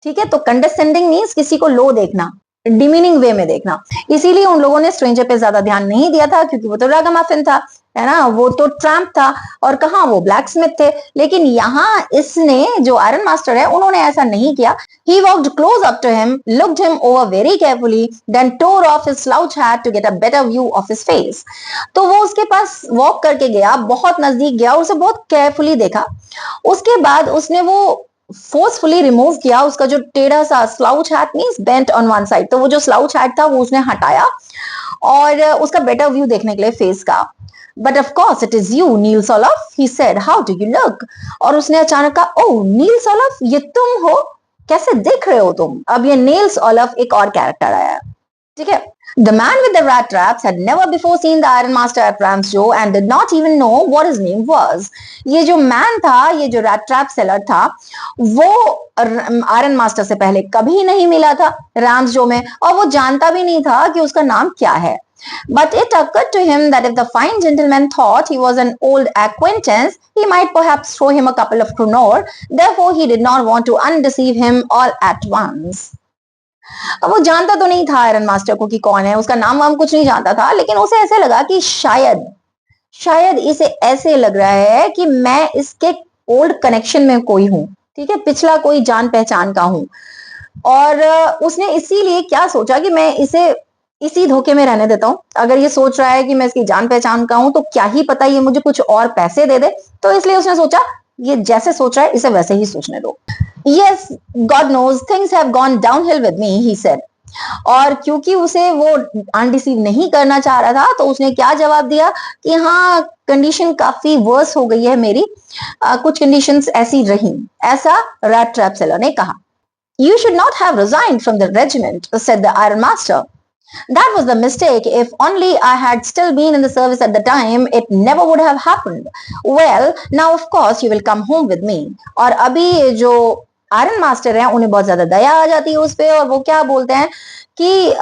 ठीक है। तो कंडेसेंडिंग मीन्स किसी को लो देखना, डिमीनिंग वे में देखना। इसीलिए उन लोगों ने स्ट्रेंजर पे ज्यादा ध्यान नहीं दिया था, क्योंकि वो तो रागामाफिन था, है ना, वो तो ट्रैम्प था, और कहाँ वो ब्लैक स्मिथ थे। लेकिन यहाँ इसने जो आयरन मास्टर है उन्होंने ऐसा नहीं किया। He walked close up to him, looked him over very carefully, then tore off his slouch hat to get a better view of his face. तो वो उसके पास वॉक करके गया, बहुत नजदीक गया, उसे बहुत केयरफुली देखा। उसके बाद उसने वो फोर्सफुली रिमूव किया उसका जो टेढ़ा सा slouch hat means bent on one side, तो वो जो स्लाउच हैट था वो उसने हटाया और उसका बेटर व्यू देखने के लिए फेस का। But of course it is you, Neil Soloff, he said. How do you look? और उसने अचानक कहा, ओह नील सोलफ, ये तुम हो, कैसे दिख रहे हो तुम। अब ये नील सोलफ एक और कैरेक्टर आया, ठीक है। The man with the rat traps had never before seen the Iron Master at Ramsjo and did not even know what his name was. ये जो मैन था, ये जो रैट ट्रैप सेलर था, वो आयरन मास्टर से पहले कभी नहीं मिला था रैम्सजो में, और वो जानता भी नहीं था कि उसका नाम क्या है। But it occurred to him that if the fine gentleman thought he was an old acquaintance, he might perhaps throw him a couple of kroner. Therefore, he did not want to undeceive him all at once. अब वो जानता तो नहीं था iron master को कि कौन है, उसका नाम वाम कुछ नहीं जानता था, लेकिन उसे ऐसे लगा कि शायद इसे ऐसे लग रहा है कि मैं इसके ओल्ड कनेक्शन में कोई हूं, ठीक है, पिछला कोई जान पहचान का हूं। और उसने इसीलिए क्या सोचा कि मैं इसे इसी धोखे में रहने देता हूं। अगर ये सोच रहा है कि मैं इसकी जान पहचान का हूं तो क्या ही पता ये मुझे कुछ और पैसे दे दे, तो इसलिए उसने सोचा ये जैसे सोच रहा है इसे वैसे ही सोचने दो। Yes, God knows things have gone downhill with me, he said. और क्योंकि उसे वो अनडिसीव नहीं करना चाह रहा था, तो उसने क्या जवाब दिया कि हाँ, कंडीशन काफी वर्स हो गई है मेरी, कुछ कंडीशंस ऐसी रही, ऐसा रैट ट्रैप सेलर ने कहा। You should not have resigned from the regiment, said the Iron Master. That was the mistake. If only I had still been in the service at the time, it never would have happened. Well, now of course you will come home with me. और अभी जो iron master हैं उन्हें बहुत ज्यादा दया आ जाती है उस पे, और वो क्या बोलते हैं कि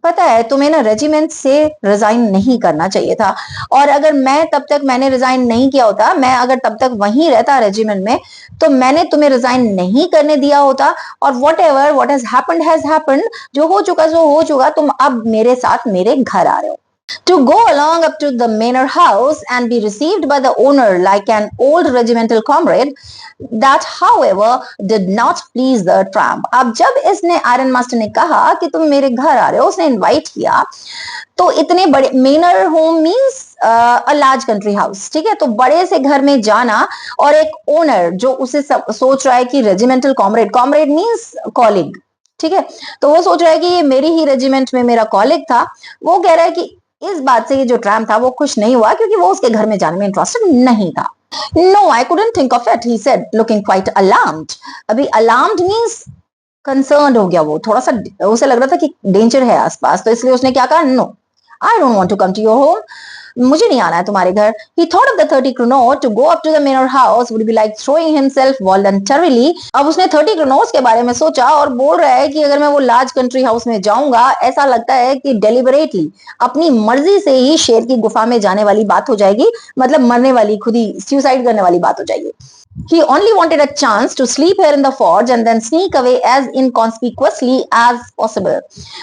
पता है तुम्हें ना रेजिमेंट से रिजाइन नहीं करना चाहिए था, और अगर मैंने रिजाइन नहीं किया होता, मैं अगर तब तक वहीं रहता रेजिमेंट में, तो मैंने तुम्हें रिजाइन नहीं करने दिया होता, और व्हाट हैज हैपेंड, जो हो चुका सो हो चुका, तुम अब मेरे साथ मेरे घर आ रहे हो। To go along up to the manor house and be received by the owner like an old regimental comrade, that however did not please the tramp. अब जब इसने आयरन मास्टर ने कहा कि तुम मेरे घर आ रहे हो, उसने इनवाइट किया, तो इतने बड़े manor home means a large country house, ठीक है, तो बड़े से घर में जाना, और एक ओनर जो उसे सोच रहा है कि रेजिमेंटल कॉमरेड मींस कॉलिग, ठीक है, तो वो सोच रहा है कि ये मेरी ही रेजिमेंट में मेरा कॉलिग था। वो कह रहा है कि इस बात से ये जो ट्रैम्प था वो खुश नहीं हुआ, क्योंकि वो उसके घर में जाने में इंटरेस्टेड नहीं था। No, I couldn't think of it, he said, looking quite alarmed. अभी alarmed means concerned हो गया, वो थोड़ा सा उसे लग रहा था कि डेंजर है आसपास, तो इसलिए उसने क्या कहा, no, I don't want to come to your home. मुझे नहीं आना है तुम्हारे घर। He thought of the 30 kroner to go up to the manor house would be like throwing himself voluntarily. अब उसने 30 kroner के बारे में सोचा और बोल रहा है कि अगर मैं वो लार्ज कंट्री हाउस में जाऊंगा, ऐसा लगता है कि डेलिबरेटली अपनी मर्जी से ही शेर की गुफा में जाने वाली बात हो जाएगी, मतलब मरने वाली, खुद ही सुसाइड करने वाली बात हो जाएगी। He only wanted a chance to sleep here in the forge and then sneak away as inconspicuously as possible.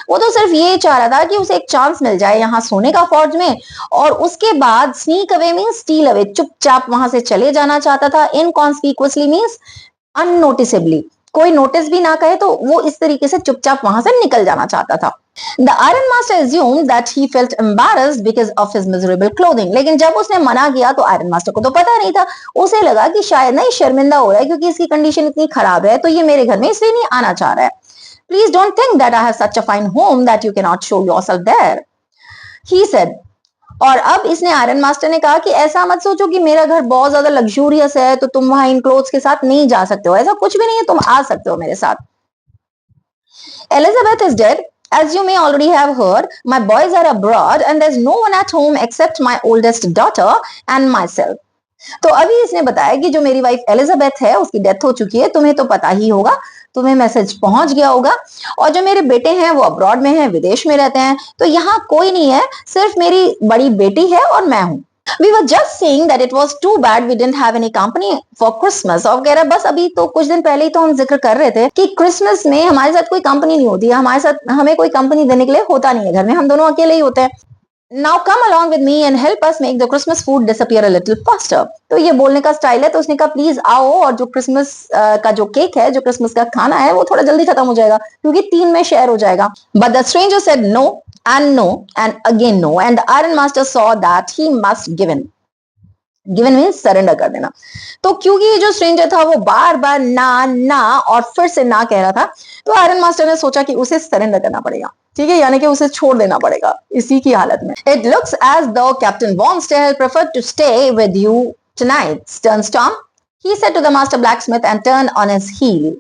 वो तो सिर्फ ये चाह रहा था कि उसे एक चांस मिल जाए यहाँ सोने का फॉर्ज में, और उसके बाद sneak away means steel away, चुपचाप वहां से चले जाना चाहता था। इनकॉन्स्पिकुअसली मींस अननोटिसेबली, कोई नोटिस भी ना करे तो वो इस तरीके से चुपचाप वहां से निकल जाना चाहता था। The iron master assumed that he felt embarrassed because of his miserable clothing. लेकिन जब उसने मना किया तो आयरन मास्टर को तो पता नहीं था, उसे लगा कि शायद नहीं शर्मिंदा हो रहा है क्योंकि इसकी कंडीशन इतनी खराब है तो ये मेरे घर में इसलिए नहीं आना चाह रहा है। Please don't think that I have such a fine home that you cannot show yourself there, he said. और अब इसने आयरन मास्टर ने कहा कि ऐसा मत सोचो कि मेरा घर बहुत ज्यादा लग्जूरियस है तो तुम वहां इन क्लोथ्स के साथ नहीं जा सकते हो, ऐसा कुछ भी नहीं है, तुम आ सकते हो मेरे साथ। Elizabeth is dead. As you may already have heard, my boys are abroad and there's no one at home except my oldest daughter and myself. तो अभी इसने बताया कि जो मेरी वाइफ एलिजाबेथ है उसकी डेथ हो चुकी है, तुम्हें तो पता ही होगा, तुम्हें मैसेज पहुंच गया होगा, और जो मेरे बेटे हैं वो अब्रॉड में हैं, विदेश में रहते हैं, तो यहाँ कोई नहीं है, सिर्फ मेरी बड़ी बेटी है और मैं हूँ। We were just saying that it was too bad we didn't have any company for Christmas. और कह रहा बस अभी तो कुछ दिन पहले ही तो हम जिक्र कर रहे थे कि क्रिसमस में हमारे साथ कोई कंपनी नहीं होती है, हमारे साथ हमें कोई कंपनी देने के लिए होता नहीं है, घर में हम दोनों अकेले ही होते हैं। Now come along with me and help us make the Christmas food disappear a little faster. तो ये बोलने का स्टाइल है, तो उसने कहा प्लीज आओ और जो क्रिसमस का जो केक है, जो क्रिसमस का खाना है वो थोड़ा जल्दी खत्म हो जाएगा क्योंकि 3 में शेयर हो जाएगा। But the stranger said no and no and again no, and the iron master saw that he must give in. Given means surrender कर देना। तो क्योंकि ये जो स्ट्रेंजर था वो बार बार ना ना और फिर से ना कह रहा था, तो आयरन मास्टर ने सोचा कि उसे सरेंडर करना पड़ेगा, ठीक है, यानी कि उसे छोड़ देना पड़ेगा इसी की हालत में। It looks as though Captain Vonstell preferred to stay with you tonight Sternstorm, he said to the master blacksmith and turn on his heel.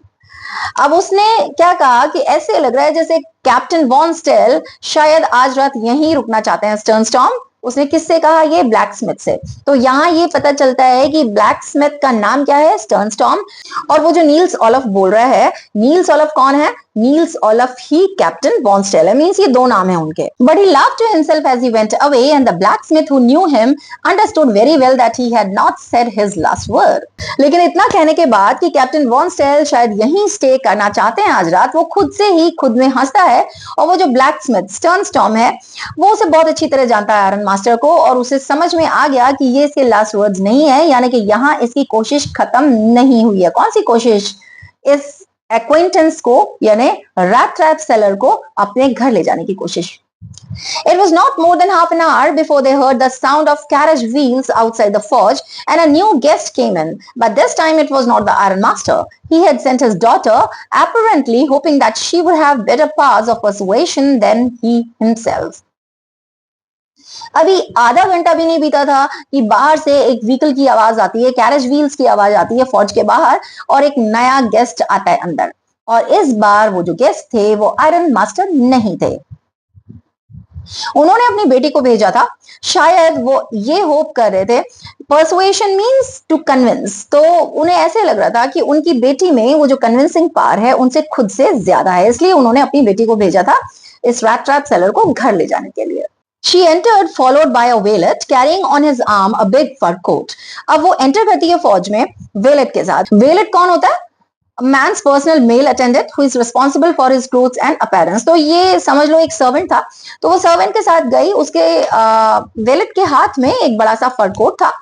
अब उसने क्या कहा कि ऐसे लग रहा है जैसे कैप्टन वॉन्स्टेल शायद आज रात यहीं रुकना चाहते हैं स्टर्नस्टॉर्म। उसने किससे कहा? ये ब्लैकस्मिथ से। तो यहाँ ये पता चलता है कि ब्लैकस्मिथ का नाम क्या है? स्टर्नस्टॉर्म। और वो जो नील्स ओलफ बोल रहा है, नील्स ओलफ कौन है? नील्स ओलफ ही कैप्टन वॉन्स्टेल है, मींस ये 2 नाम है उनके। But he laughed to himself as he went away, and the blacksmith who knew him understood very well that he had not said his last word. लेकिन इतना कहने के बाद कि कैप्टन वॉन्स्टेल शायद यहीं स्टे करना चाहते हैं आज रात, वो खुद से ही खुद में हंसता है। और वो जो ब्लैकस्मिथ स्टर्नस्टॉर्म है वो उसे बहुत अच्छी तरह जानता है आयरन मास्टर को, और उसे समझ में आ गया कि ये इसके लास्ट वर्ड्स नहीं है, यानी कि यहाँ इसकी कोशिश खत्म नहीं हुई है। कौन सी कोशिश? इस एक्वेंटेंस को यानी रैट ट्रैप सेलर को अपने घर ले जाने की कोशिश। It was not more than half an hour before they heard the sound of carriage wheels outside the forge, and a new guest came in. But this time it was not the Iron Master. He had sent his daughter, apparently hoping that she would have better powers of persuasion than he himself. अभी आधा घंटा भी नहीं बीता था कि बाहर से एक व्हीकल की आवाज आती है, कैरेज व्हील्स की आवाज आती है फौज के बाहर, और एक नया गेस्ट आता है अंदर। और इस बार वो जो गेस्ट थे वो आयरन मास्टर नहीं थे। उन्होंने अपनी बेटी को भेजा था, शायद वो ये होप कर रहे थे, परसुएशन मींस टू कन्विंस, तो उन्हें ऐसे लग रहा था कि उनकी बेटी में वो जो कन्विंसिंग पावर है उनसे खुद से ज्यादा है, इसलिए उन्होंने अपनी बेटी को भेजा था इस रैट ट्रैप सेलर को घर ले जाने के लिए। She entered, followed by a valet carrying on his arm a big fur coat. अब वो एंटर करती है फौज में वेलेट के साथ। वेलेट कौन होता है? man's personal male attendant who is responsible for his clothes and appearance. तो ये समझ लो एक सर्वेंट था, तो वो सर्वेंट के साथ गई, उसके वेलेट के हाथ में एक बड़ा सा फर कोट था।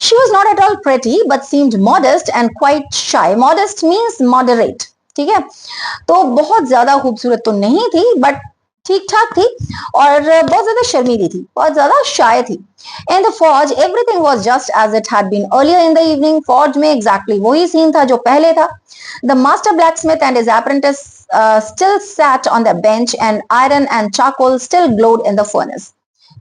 She was not at all pretty but seemed modest and quite shy. Modest means moderate, ठीक है, तो बहुत ज्यादा खूबसूरत तो नहीं थी बट ठीक ठाक थी, और बहुत ज्यादा शर्मीली थी, बहुत ज्यादा शाय थी। In the forge, everything was just as it had been earlier in the evening. फौज में exactly वही सीन था जो पहले था। The master blacksmith and his apprentice still sat on the bench, and iron and charcoal still glowed in the furnace.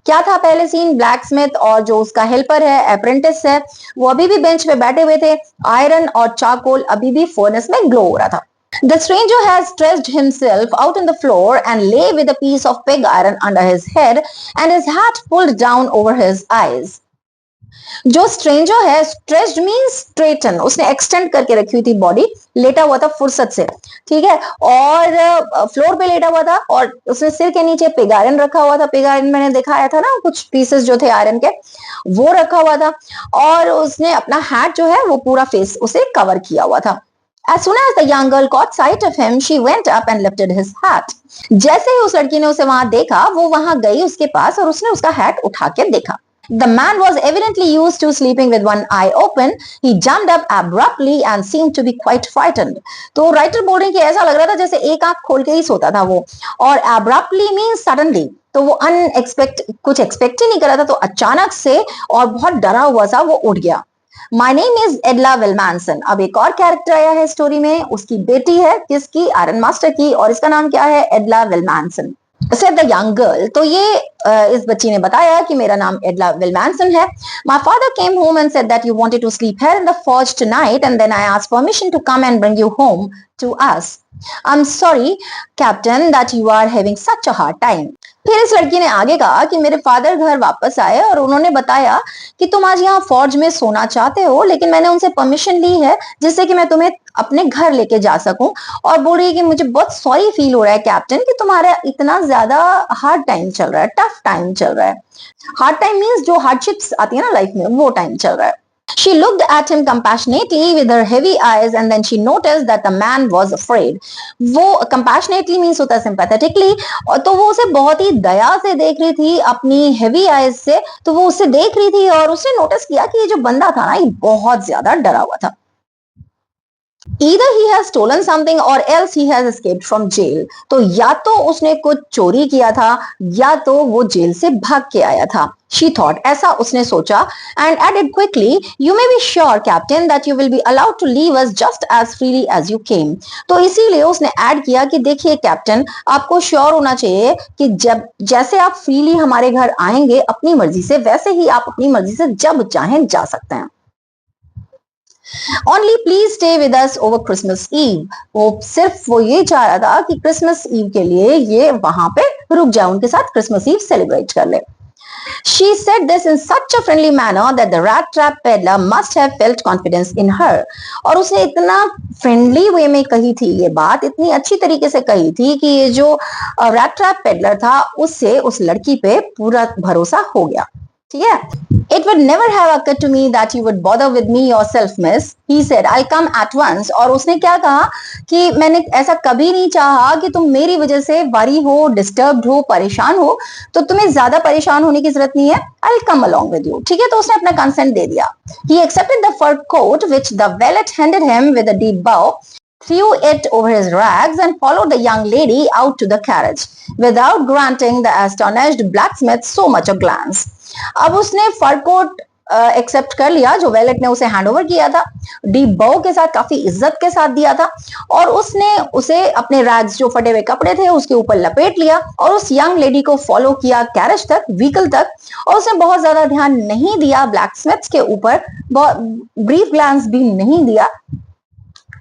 क्या था पहले सीन? ब्लैकस्मिथ और जो उसका हेल्पर है, अप्रेंटिस है, वो अभी भी बेंच पे बैठे हुए थे, आयरन और चारकोल अभी भी फर्नेस में ग्लो हो रहा था। The stranger has stretched himself out on the floor and lay with a piece of pig iron under his head and his hat pulled down over his eyes. जो stranger है, stretched means straighten, उसने extend करके रखी हुई थी body, लेटा हुआ था फुर्सत से, ठीक है, और फ्लोर पे लेटा हुआ था, और उसने सिर के नीचे पिग आयरन रखा हुआ था। पिग आयरन मैंने दिखाया था ना, कुछ पीसेस जो थे आयरन के वो रखा हुआ था, और उसने अपना हैट जो है वो पूरा फेस उसे कवर किया हुआ था। As soon as the young girl caught sight of him, she went up and lifted his hat. जैसे ही उस लड़की ने उसे वहां देखा, वो वहां गई उसके पास और उसने उसका हैट उठा के देखा। The man was evidently used to sleeping with one eye open. He jumped up abruptly and seemed to be quite frightened. तो राइटर बोल रही कि ऐसा लग रहा था जैसे एक आंख खोल के ही सोता था वो, और abruptly means suddenly, तो वो कुछ एक्सपेक्ट ही नहीं करा था, तो अचानक से और बहुत डरा हुआ सा वो उठ गया। My name is Edla Wilmanson. अब एक और कैरेक्टर आया है स्टोरी में, उसकी बेटी है किसकी, आयरन मास्टर की, और इसका नाम क्या है, एडला विलमैनसन। said the young girl, तो ये इस बच्ची ने बताया कि मेरा नाम एडला विलमैनसन है। My father came home and said that you wanted to sleep here in the forge tonight, and then I asked permission to come and bring you home to us. I'm sorry, Captain, that you are having such a hard time. फिर इस लड़की ने आगे कहा कि मेरे father घर वापस आए और उन्होंने बताया कि तुम आज यहाँ फौज में सोना चाहते हो, लेकिन मैंने उनसे परमिशन ली है जिससे कि मैं तुम्हें अपने घर लेके जा सकूं। और बोल रही है कि मुझे बहुत सॉरी फील हो रहा है कैप्टन कि तुम्हारा इतना ज्यादा हार्ड टाइम चल रहा है, टफ टाइम चल रहा है। हार्ड टाइम मीन्स जो हार्डशिप्स आती है ना लाइफ में, वो टाइम चल रहा है। She looked at him compassionately with her heavy eyes, and then she noticed that the man was afraid. वो compassionately means होता है sympathetically, और तो वो उसे बहुत ही दया से देख रही थी अपनी heavy eyes से, तो वो उसे देख रही थी और उसने नोटिस किया कि ये जो बंदा था ना, ये बहुत ज्यादा डरा हुआ था। Either he has stolen something or else he has escaped from jail. तो या तो उसने कुछ चोरी किया था या तो वो जेल से भाग के आया था। She thought, ऐसा उसने सोचा, and added quickly, you may be sure, Captain, that you will be allowed to leave us just as freely as you came. तो इसीलिए उसने ऐड किया कि देखिए कैप्टन, आपको श्योर होना चाहिए कि जब जैसे आप फ्रीली हमारे घर आएंगे अपनी मर्जी से, वैसे ही आप अपनी मर्जी से जब चाहें जा सकते हैं। Only please stay with us over Christmas Eve. वो ये चाह रहा था कि क्रिसमस ईव के लिए ये वहां पे रुक जाए, उनके साथ क्रिसमस ईव सेलिब्रेट कर ले। She said this in such a friendly manner that the rat trap peddler must have felt confidence in her. और उसने इतना फ्रेंडली वे में कही थी ये बात, इतनी अच्छी तरीके से कही थी कि ये जो रैट ट्रैप पेडलर था उससे उस लड़की पे पूरा भरोसा हो गया। ठीक है। It would never have occurred to me that you would bother with me yourself, miss. He said, I'll come at once. और उसने क्या कहा कि मैंने ऐसा कभी नहीं चाहा कि तुम मेरी वजह से वरी हो, डिस्टर्ब्ड हो, परेशान हो, तो तुम्हें ज्यादा परेशान होने की जरूरत नहीं है। I'll come along with you. ठीक है, तो उसने अपना कंसेंट दे दिया। He accepted the fur coat which the valet handed him with a deep bow, threw it over his rags and followed the young lady out to the carriage without granting the astonished blacksmith so much a glance. अब उसने fur coat accept कर लिया जो wallet ने उसे hand over किया था, deep बो के साथ, काफी इज्जत के साथ दिया था, और उसने उसे अपने रैग्स जो फटे हुए कपड़े थे उसके ऊपर लपेट लिया और उस यंग लेडी को फॉलो किया कैरेज तक, व्हीकल तक, और उसने बहुत ज्यादा ध्यान नहीं दिया ब्लैकस्मिथ्स के ऊपर, ब्रीफ ग्लांस भी नहीं दिया,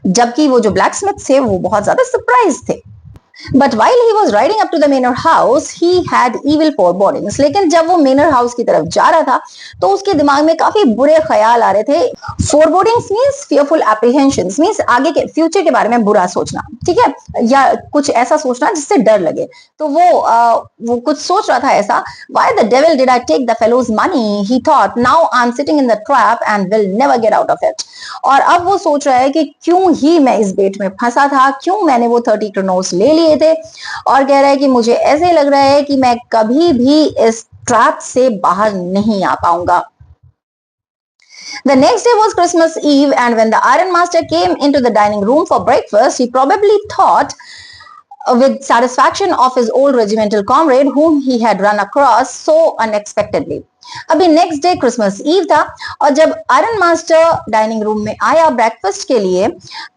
जबकि वो जो ब्लैकस्मिथ थे वो बहुत ज्यादा सरप्राइज थे। But while he was riding up to the manor house, he had evil forebodings. लेकिन जब वो मेनर हाउस की तरफ जा रहा था तो उसके दिमाग में काफी बुरे ख्याल आ रहे थे। Forebodings means fearful apprehensions, means आगे के फ्यूचर के बारे में बुरा सोचना, ठीक है, या कुछ ऐसा सोचना जिससे डर लगे। तो वो कुछ सोच रहा था ऐसा। Why the devil did I take the fellow's money? He thought. Now I'm sitting in the trap and will never get out of it. और अब वो सोच रहा है कि क्यों ही मैं इस बेट में फंसा था, क्यों मैंने वो 30 क्रोनोस ले लिए थे, और कह रहा है कि मुझे ऐसे लग रहा है कि मैं कभी भी इस ट्रैप से बाहर नहीं आ पाऊंगा। The next day was Christmas Eve, and when the Iron Master came into the dining room for breakfast, he probably thought with satisfaction of his old regimental comrade whom he had run across so unexpectedly. अभी next day Christmas ewe था और जब iron master dining room में आया breakfast के लिए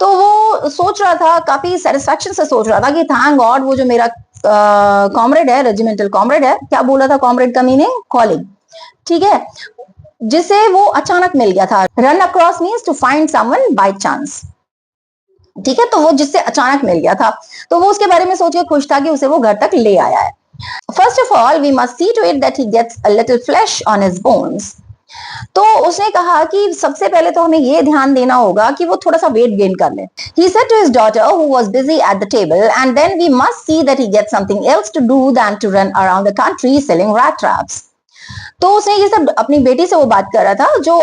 तो वो सोच रहा था, काफी सेटिस्फेक्शन से सोच रहा था कि थैंक गॉड वो जो मेरा कॉमरेड है, रेजिमेंटल कॉमरेड है, क्या बोला था कॉमरेड का मीनिंग, कॉलिग, ठीक है, जिसे वो अचानक मिल गया था। Run across means to find someone by chance, ठीक है, तो वो जिससे अचानक मिल गया था तो वो उसके बारे में सोच के खुश था कि उसे वो घर तक ले आया है। First of all, we must see to it that he gets a little flesh on his bones. तो उसने कहा कि सबसे पहले तो हमें ये ध्यान देना होगा कि वो थोड़ा सा वेट गेन कर ले। He said to his daughter who was busy at the table, and then we must see that he gets something else to do than to run around the country selling rat traps. तो उसने ये सब अपनी बेटी से वो बात कर रहा था जो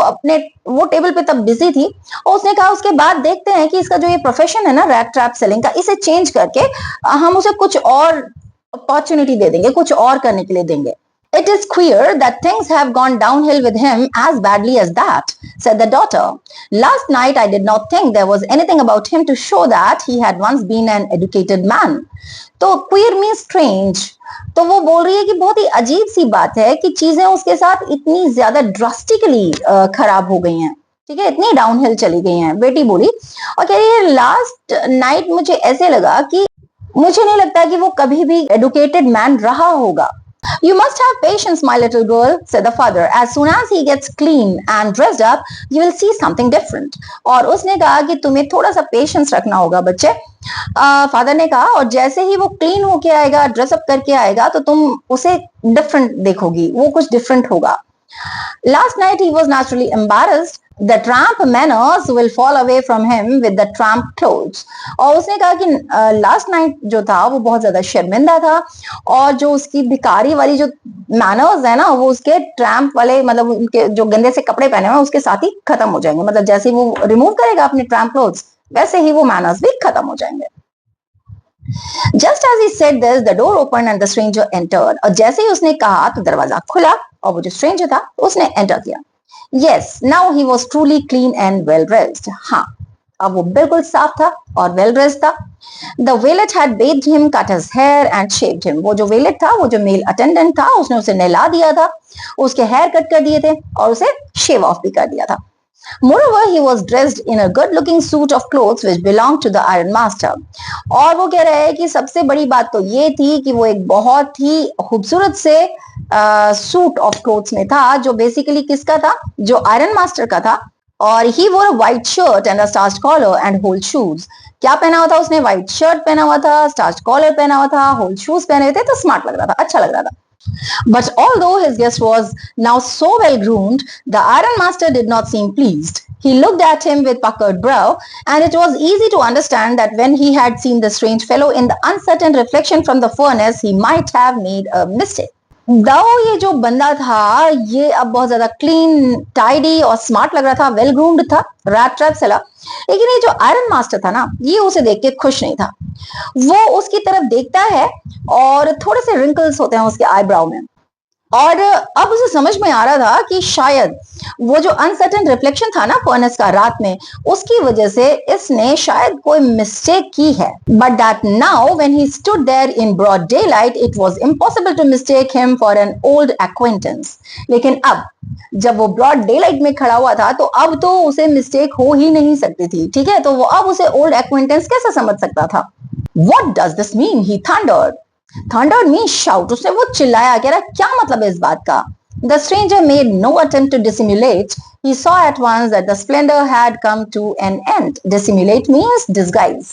वो टेबल पे तब बिजी थी, और उसने कहा उसके बाद देखते हैं कि इसका जो ये प्रोफेशन है ना रैट ट्रैप सेलिंग का, इसे चेंज करके हम उसे कुछ और अपॉर्चुनिटी दे देंगे, कुछ और करने के लिए देंगे। It is queer that things have gone downhill with him as badly as that, said the daughter. Last night I did not think there was anything about him to show that he had once been an educated man. तो queer means strange. तो वो बोल रही है कि बहुत ही अजीब सी बात है कि चीजें उसके साथ इतनी ज्यादा ड्रास्टिकली खराब हो गई हैं, ठीक है, इतनी डाउनहिल चली गई हैं, बेटी बोली। और कह रही है लास्ट नाइट मुझे ऐसे लगा कि मुझे नहीं लगता कि वो कभी भी एडुकेटेड मैन रहा होगा। You must have patience, my little girl, said the father. As soon as he gets clean and dressed up, you will see something different. और उसने कहा कि तुम्हें थोड़ा सा पेशेंस रखना होगा बच्चे। फादर ने कहा और जैसे ही वो क्लीन होके आएगा, ड्रेसअप करके आएगा, तो तुम उसे डिफरेंट देखोगी, वो कुछ डिफरेंट होगा। Last night he was naturally embarrassed. The tramp manners will fall away from him with the tramp clothes. और उसने कहा कि लास्ट नाइट जो था वो बहुत ज्यादा शर्मिंदा था और जो उसकी भिखारी वाली जो मैनर्स है ना वो उसके ट्रैम्प वाले मतलब उनके जो गंदे से कपड़े पहने हुए उसके साथ ही खत्म हो जाएंगे। मतलब जैसे वो रिमूव करेगा अपने ट्रैम्प क्लोथ्स वैसे ही वो मैनर्स भी खत्म हो जाएंगे। Just as he said this, the door opened and the stranger entered. और जैसे ही उसने कहा तो दरवाजा खुला और वो जो स्ट्रेंजर था उसने एंटर किया। Yes, now he was truly clean and well dressed. हाँ, अब वो बिल्कुल साफ था और well dressed था। The valet had bathed him, cut his hair and shaved him. वो जो वेलेट था, वो जो मेल अटेंडेंट था, उसने उसे नहला दिया था, उसके हेयर कट कर दिए थे और उसे शेव ऑफ भी कर दिया था। Moreover, he was dressed in a good-looking suit of clothes which belonged to the iron master. और वो कह रहा है कि सबसे बड़ी बात तो ये थी कि वो एक बहुत ही खूबसूरत से सूट ऑफ क्लोथ्स में था जो बेसिकली किसका था, जो आयरन मास्टर का था। और he wore a white shirt and a starch collar and whole shoes. क्या पहना हुआ था उसने? व्हाइट शर्ट पहना हुआ था, स्टार्च कॉलर पहना हुआ था, होल शूज पहने हुए थे, तो स्मार्ट लग रहा था, अच्छा लग रहा था। But although his guest was now so well groomed, the iron master did not seem pleased. He looked at him with puckered brow, and it was easy to understand that when he had seen the strange fellow in the uncertain reflection from the furnace, he might have made a mistake. दाओ ये जो बंदा था ये अब बहुत ज्यादा clean tidy और स्मार्ट लग रहा था, वेल ग्रूम्ड था, रैट ट्रैप सला। लेकिन ये जो आयरन मास्टर था ना ये उसे देख के खुश नहीं था। वो उसकी तरफ देखता है और थोड़े से रिंकल्स होते हैं उसके आईब्राउ में और अब उसे समझ में आ रहा था कि शायद वो जो अनसर्टेन रिफ्लेक्शन था ना फर्नेस का रात में उसकी वजह से इसने शायद कोई मिस्टेक की है। But that now when he stood there in broad daylight it was impossible to mistake him for an old acquaintance. लेकिन अब जब वो ब्रॉड डे लाइट में खड़ा हुआ था तो अब तो उसे मिस्टेक हो ही नहीं सकती थी, ठीक है, तो वो अब उसे ओल्ड एक्वेंटेंस कैसे समझ सकता था। What does this mean? He thundered. Thundered means shout. उसने वो चिल्लाया, कह रहा क्या मतलब है इस बात का। The stranger made no attempt to dissimulate. He saw at once that the splendor had come to an end. Dissimulate means disguise.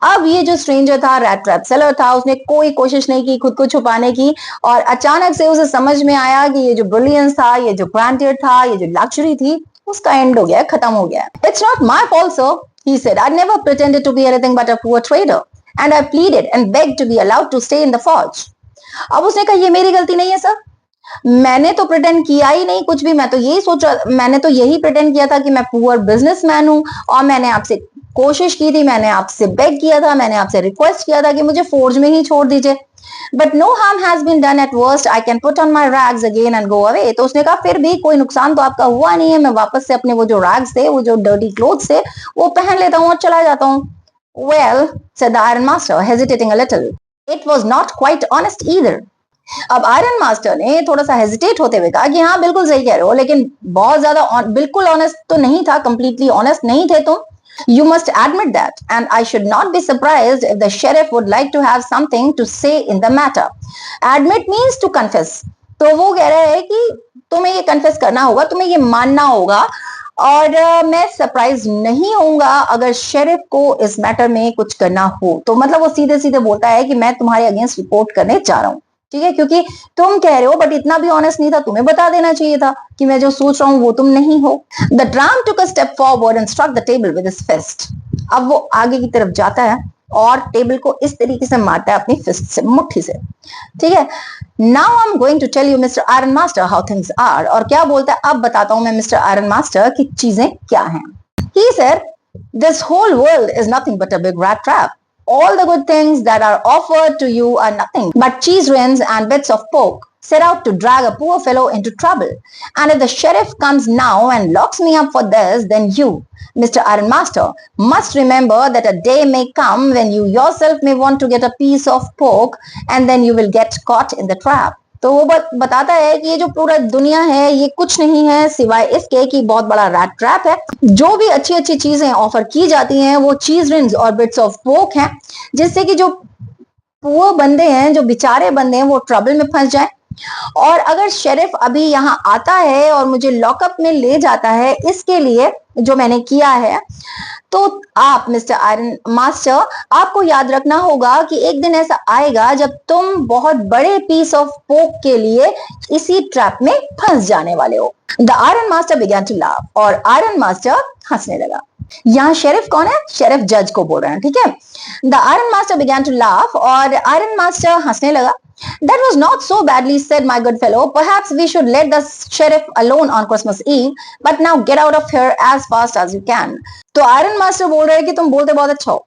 अब ये जो स्ट्रेंजर था, रैट ट्रैप सेलर था, उसने कोई कोशिश नहीं की खुद को छुपाने की और अचानक से उसे समझ में आया कि ये जो ब्रिलियंस था, ये जो ग्रांटियर था, ये जो लग्जरी थी, उसका एंड हो गया, खत्म हो गया। It's not my fault, sir, he said. I never pretended to be anything but a poor trader, and I pleaded and begged to be allowed to stay in the forge. अब उसने कहा ये मेरी गलती नहीं है सर, मैंने तो प्रिटेंड किया ही नहीं कुछ भी, मैं तो यही सोचा, मैंने तो यही प्रिटेंड किया था कि मैं पुअर बिजनेसमैन हूँ और मैंने आपसे कोशिश की थी, मैंने आपसे बेग किया था, मैंने आपसे रिक्वेस्ट किया था कि मुझे फोर्ज में ही छोड़ दीजिए। But no harm has been done, at worst I can put on my rags again and go away. तो उसने कहा फिर भी कोई नुकसान तो आपका हुआ नहीं है, मैं वापस से अपने वो जो रैग्स थे, वो जो डर्टी क्लोथ्स थे, वो पहन लेता हूँ और चला जाता हूँ। Well, said the iron master, hesitating a little. It was not quite honest either. अब आयरन मास्टर ने थोड़ा सा हेजिटेट होते हुए कहा कि हाँ बिल्कुल सही कह रहे हो, लेकिन बहुत ज्यादा बिल्कुल ऑनेस्ट तो नहीं था, कंप्लीटली ऑनेस्ट नहीं थे तुम। You must admit that, and I should not be surprised if the sheriff would like to have something to say in the matter. Admit means to confess. तो वो कह रहा है कि तुम्हें ये कन्फेस करना होगा, तुम्हें ये मानना होगा और मैं सरप्राइज नहीं होऊंगा अगर शेरिफ को इस मैटर में कुछ करना हो। तो मतलब वो सीधे सीधे बोलता है कि मैं तुम्हारे अगेंस्ट रिपोर्ट करने जा रहा हूँ, ठीक है, क्योंकि तुम कह रहे हो बट इतना भी ऑनेस्ट नहीं था, तुम्हें बता देना चाहिए था कि मैं जो सोच रहा हूँ वो तुम नहीं हो। The tramp took a step forward and struck the table with his fist. अब वो आगे की तरफ जाता है और टेबल को इस तरीके से मारता है अपनी फिस्ट से, मुट्ठी से, ठीक है। Now I am going to tell you mister iron master how things are. और क्या बोलता है, अब बताता हूं मैं मिस्टर आयरन मास्टर की चीजें क्या हैं। He said this whole world is nothing but a big rat trap. All the good things that are offered to you are nothing but cheese rinds and bits of pork, set out to drag a poor fellow into trouble. And if the sheriff comes now and locks me up for this, then you, Mr. Ironmaster, must remember that a day may come when you yourself may want to get a piece of pork, and then you will get caught in the trap. तो वो बताता है कि ये जो पूरा दुनिया है ये कुछ नहीं है सिवाय इसके कि बहुत बड़ा रैट ट्रैप है। जो भी अच्छी अच्छी चीजें ऑफर की जाती हैं वो चीज रिंग्स और बिट्स ऑफ पोक हैं, जिससे कि जो पुअर बंदे हैं, जो बेचारे बंदे हैं, वो ट्रबल में फंस जाए। और अगर शेरिफ अभी यहाँ आता है और मुझे लॉकअप में ले जाता है इसके लिए जो मैंने किया है, तो आप मिस्टर आयरन मास्टर, आपको याद रखना होगा कि एक दिन ऐसा आएगा जब तुम बहुत बड़े पीस ऑफ पोक के लिए इसी ट्रैप में फंस जाने वाले हो। The iron master began to laugh, और आयरन मास्टर हंसने लगा। यहाँ शेरिफ कौन है? शेरिफ जज को बोल रहे हैं, ठीक है। The iron master began to laugh, और आयरन मास्टर हंसने लगा। That was not so badly said, my good fellow. Perhaps we should let the sheriff alone on Christmas Eve, but now get out of here as fast as you can. तो iron master बोल रहे हैं कि तुम बोलते बहुत अच्छा हो,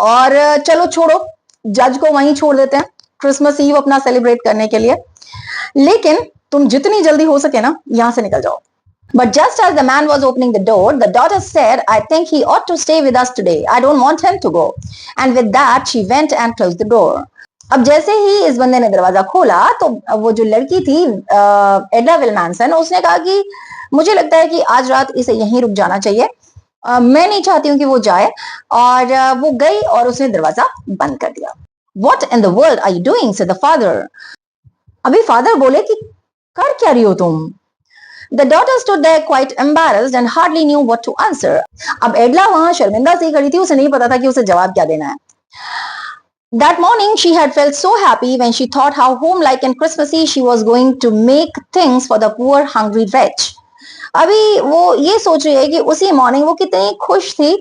और चलो छोड़ो, जज को वहीं छोड़ देते हैं क्रिसमस ईव अपना सेलिब्रेट करने के लिए, लेकिन तुम जितनी जल्दी हो सके ना यहाँ से निकल जाओ। But just as the man was opening the door, the daughter said, I think he ought to stay with us today. I don't want him to go. And with that, she went and closed the door. अब जैसे ही इस बंदे ने दरवाजा खोला तो वो जो लड़की थी एडा विलमैनसन, उसने कहा कि मुझे लगता है कि आज रात इसे यहीं रुक जाना चाहिए, मैं नहीं चाहती हूँ कि वो जाए। और वो गई और उसने दरवाजा बंद कर दिया। What in the world are you doing? said the father. अभी फादर बोले कि कर क्या रही हो तुम? The daughter stood there quite embarrassed and hardly knew what to answer. अब एडला वहां शर्मिंदा सी खड़ी थी, उसे नहीं पता था कि उसे जवाब क्या देना है। That morning she had felt so happy when she thought how home-like and Christmassy she was going to make things for the poor hungry wretch. अभी वो ये सोच रही है कि उसी मॉर्निंग वो कितनी खुश थी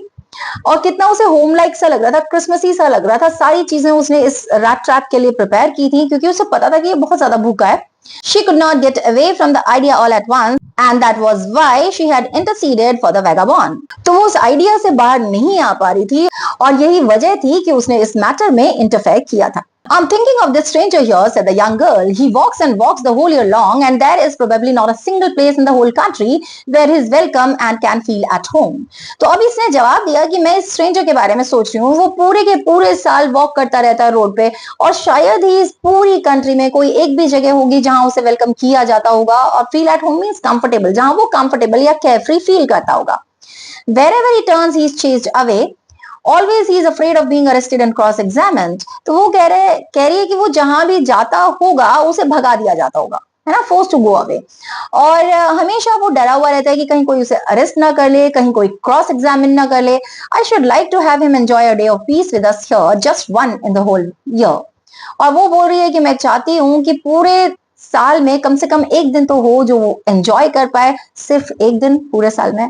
और कितना उसे होम लाइक सा लग रहा था, क्रिसमसी सा लग रहा था। सारी चीजें उसने इस रैट ट्रैप के लिए प्रिपेयर की थी क्योंकि उसे पता था कि ये बहुत ज्यादा भूखा है। She could not get away from the idea all at once, and that was why she had interceded for the vagabond. तो वो उस आइडिया से बाहर नहीं आ पा रही थी और यही वजह थी कि उसने इस मैटर में इंटरफेयर किया था। I'm thinking of this stranger here, said the young girl. He walks and walks the whole year long, and there is probably not a single place in the whole country where he is welcome and can feel at home. तो अब इसने जवाब दिया कि मैं इस stranger के बारे में सोच रही हूँ, वो पूरे के पूरे साल वॉक करता रहता है रोड पे, और शायद ही इस पूरी कंट्री में कोई एक भी जगह होगी जहां उसे वेलकम किया जाता होगा, और feel at home means comfortable, जहां वो कंफर्टेबल या केयरफ्री फील करता होगा। Wherever he turns, he is chased away. Always he is afraid of being arrested and cross-examined. तो वो कह रही है कि वो जहां भी जाता होगा उसे भगा दिया जाता होगा, है ना, forced to go away। और हमेशा वो डरा हुआ रहता है कि कहीं कोई उसे अरेस्ट ना कर ले, कहीं कोई क्रॉस एग्जामिन ना कर ले। I should like to have him enjoy a day of peace with us here, just one in the whole year। और वो बोल रही है कि मैं चाहती हूँ कि पूरे साल में कम से कम एक दिन तो हो जो वो एंजॉय कर पाए, सिर्फ एक दिन पूरे साल में।